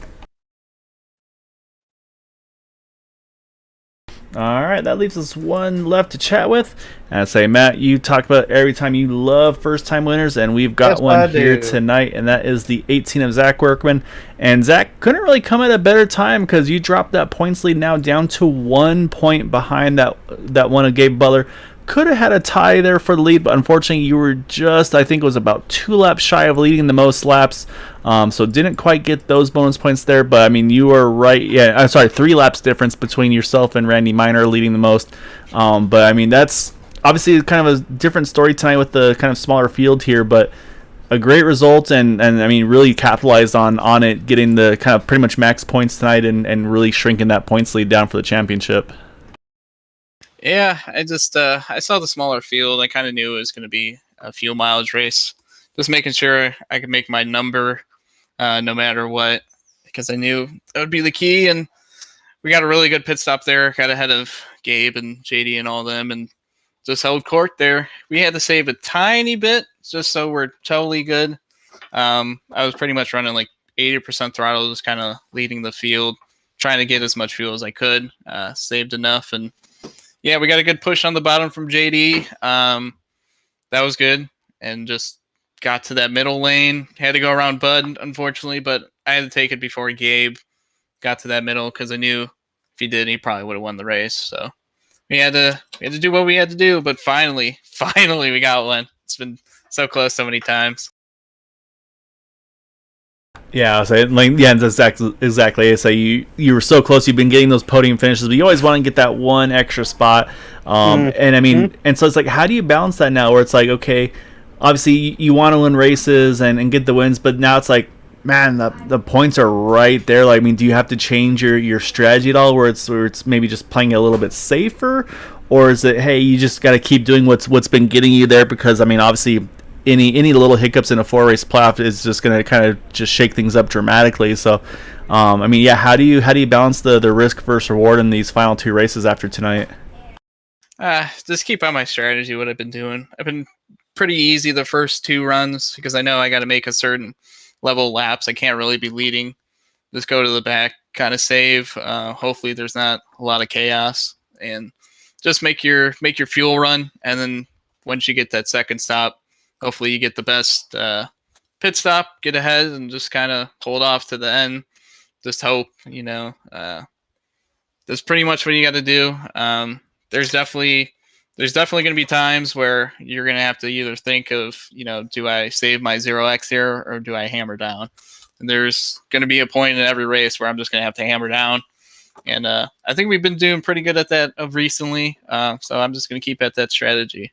All right, that leaves us one left to chat with. And I say, Matt, you talked about every time you love first-time winners, and we've got Yes, one I here do. tonight, and that is the 18 of Zach Workman. And Zach couldn't really come at a better time because you dropped that points lead now down to 1 point behind that one of Gabe Butler. Could have had a tie there for the lead, but unfortunately you were just, I think it was about 2 laps shy of leading the most laps, so didn't quite get those bonus points there. But I mean, you were right. Yeah, I'm sorry, 3 laps difference between yourself and Randy Minor leading the most. But I mean, that's obviously kind of a different story tonight with the kind of smaller field here, but a great result, and I mean, really capitalized on it, getting the kind of pretty much max points tonight, and really shrinking that points lead down for the championship. Yeah, I just I saw the smaller field. I kind of knew it was going to be a fuel mileage race. Just making sure I could make my number no matter what, because I knew that would be the key. And we got a really good pit stop there, got ahead of Gabe and JD and all them, and just held court there. We had to save a tiny bit just so we're totally good. I was pretty much running like 80% throttle, just kind of leading the field, trying to get as much fuel as I could. Saved enough, and yeah, we got a good push on the bottom from JD. That was good, and just got to that middle lane. Had to go around Bud, unfortunately, but I had to take it before Gabe got to that middle because I knew if he did, he probably would have won the race. So we had to do what we had to do. But finally, we got one. It's been so close so many times. Yeah, so that's exactly. I say you were so close. You've been getting those podium finishes, but you always want to get that one extra spot. And I mean, and so it's like, how do you balance that now? Where it's like, okay, obviously you want to win races and get the wins, but now it's like, man, the points are right there. Like, I mean, do you have to change your strategy at all? Where it's maybe just playing a little bit safer, or is it, hey, you just got to keep doing what's been getting you there? Because I mean, obviously, any little hiccups in a 4-race playoff is just going to kind of just shake things up dramatically. So, I mean, yeah, how do you balance the risk versus reward in these final 2 races after tonight? Just keep on my strategy, what I've been doing. I've been pretty easy the first 2 runs because I know I got to make a certain level laps. I can't really be leading. Just go to the back, kind of save. Hopefully there's not a lot of chaos, and just make your fuel run. And then once you get that second stop, hopefully you get the best pit stop, get ahead, and just kind of hold off to the end. Just hope, that's pretty much what you got to do. There's definitely going to be times where you're going to have to either think of, do I save my 0x here or do I hammer down? And there's going to be a point in every race where I'm just going to have to hammer down. And I think we've been doing pretty good at that of recently. So I'm just going to keep at that strategy.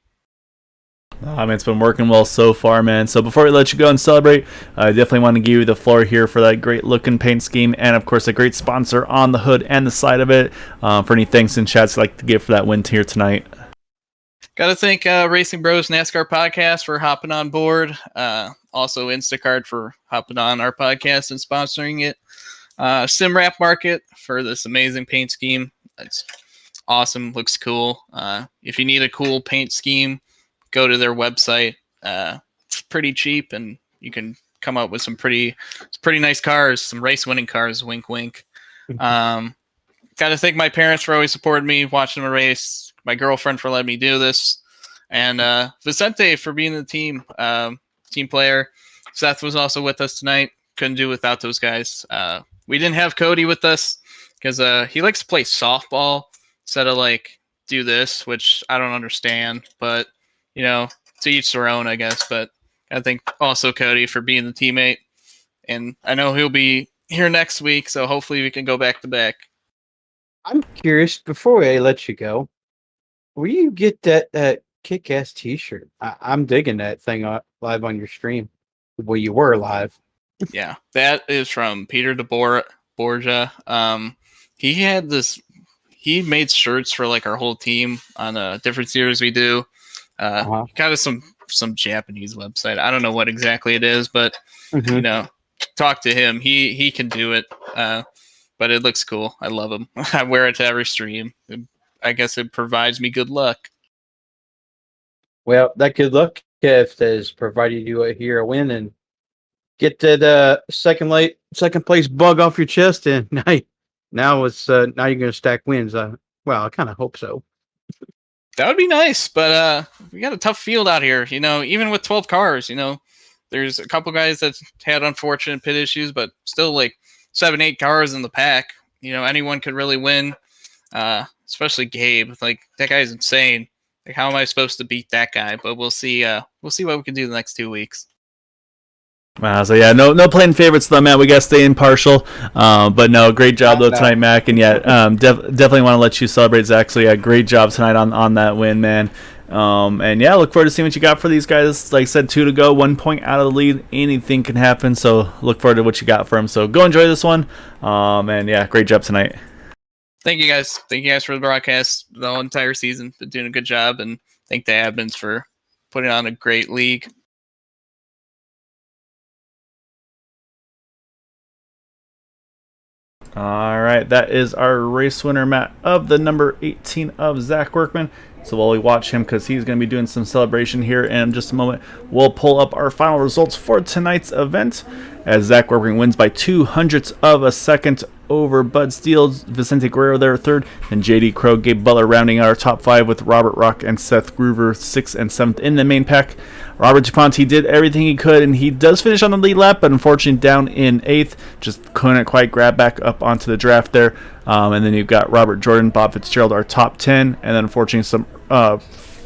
It's been working well so far, man. So before we let you go and celebrate, I definitely want to give you the floor here for that great looking paint scheme, and of course a great sponsor on the hood and the side of it, for any thanks and chats you'd like to give for that win here tonight. Got to thank Racing Bros NASCAR podcast for hopping on board. Also Instacart for hopping on our podcast and sponsoring it. SimWrap Market for this amazing paint scheme. It's awesome, looks cool. If you need a cool paint scheme, go to their website. It's pretty cheap, and you can come up with some pretty nice cars, some race-winning cars. Wink, wink. Got to thank my parents for always supporting me, watching them race. My girlfriend for letting me do this, and Vicente for being the team player. Seth was also with us tonight. Couldn't do without those guys. We didn't have Cody with us because he likes to play softball instead of do this, which I don't understand, but to each their own, I guess. But I think also Cody for being the teammate. And I know he'll be here next week, so hopefully we can go back to back. I'm curious, before I let you go, where you get that kick-ass t-shirt? I'm digging that thing live on your stream. Well, you were live. Yeah, that is from Peter Borgia. He had this. He made shirts for our whole team on a different series we do. Kind of some Japanese website. I don't know what exactly it is, but talk to him. He can do it. But it looks cool. I love him. I wear it to every stream. I guess it provides me good luck. Well, that good luck gift has provided you a win and get that second place bug off your chest, and now you're gonna stack wins. Well, I kind of hope so. That would be nice, but we got a tough field out here. Even with 12 cars, there's a couple guys that had unfortunate pit issues, but still like 7-8 cars in the pack. Anyone could really win, especially Gabe. Like, that guy's insane. Like, how am I supposed to beat that guy? But we'll see. We'll see what we can do the next 2 weeks. So yeah, no playing favorites though, Matt. We gotta stay impartial. But no, great job though tonight, Mac. And yeah, definitely want to let you celebrate, Zach. So yeah, great job tonight on that win, man. And yeah, look forward to seeing what you got for these guys. Like I said, 2 to go, 1 point out of the lead. Anything can happen. So look forward to what you got for them. So go enjoy this one. And yeah, great job tonight. Thank you guys. Thank you guys for the broadcast the whole entire season. Been doing a good job, and thank the admins for putting on a great league. All right, that is our race winner, Matt, of the number 18 of Zach Workman. So while we watch him, because he's going to be doing some celebration here in just a moment, we'll pull up our final results for tonight's event, as Zach Workman wins by 0.02 of a second over Bud Steele, Vicente Guerrero there third, and JD Crow, Gabe Butler rounding out our top 5 with Robert Rock and Seth Groover 6th and 7th in the main pack. Robert DuPont, he did everything he could, and he does finish on the lead lap, but unfortunately down in 8th. Just couldn't quite grab back up onto the draft there. And then you've got Robert Jordan, Bob Fitzgerald, our top 10, and then unfortunately some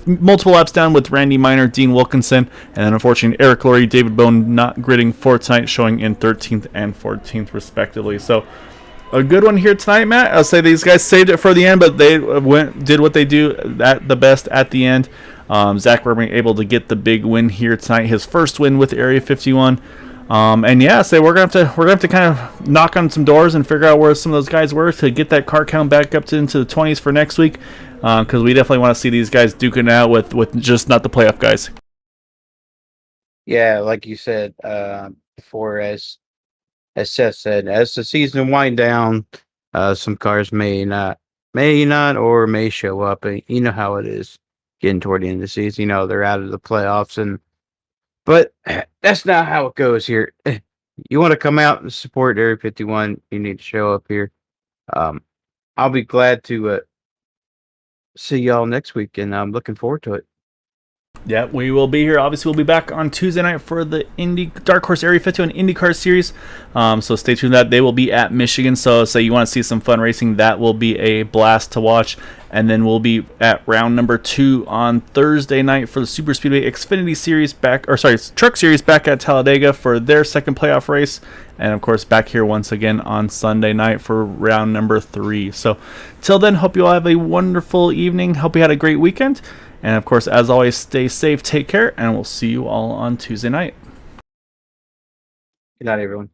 multiple laps down with Randy Miner, Dean Wilkinson, and then unfortunately Eric Laurie, David Bone not gridding for tonight, showing in 13th and 14th respectively. So a good one here tonight, Matt. I'll say these guys saved it for the end, but they did what they do at the best at the end. Zach Workman able to get the big win here tonight, his first win with Area 51. And yeah, so we're gonna have to kind of knock on some doors and figure out where some of those guys were to get that car count back up into the 20s for next week, because we definitely want to see these guys duking out with just not the playoff guys. Yeah, like you said before, as Seth said, as the season wind down, some cars may not or may show up. And you know how it is getting toward the end of the season. They're out of the playoffs, but that's not how it goes here. You want to come out and support Area 51, you need to show up here. I'll be glad to see y'all next week, and I'm looking forward to it. Yeah, we will be here. Obviously, we'll be back on Tuesday night for the Dark Horse Area 51 IndyCar Series. So stay tuned. That they will be at Michigan. So say you want to see some fun racing, that will be a blast to watch. And then we'll be at round number 2 on Thursday night for the Superspeedway Xfinity Series Truck Series back at Talladega for their second playoff race. And of course, back here once again on Sunday night for round number 3. So till then, hope you all have a wonderful evening. Hope you had a great weekend. And of course, as always, stay safe, take care, and we'll see you all on Tuesday night. Good night, everyone.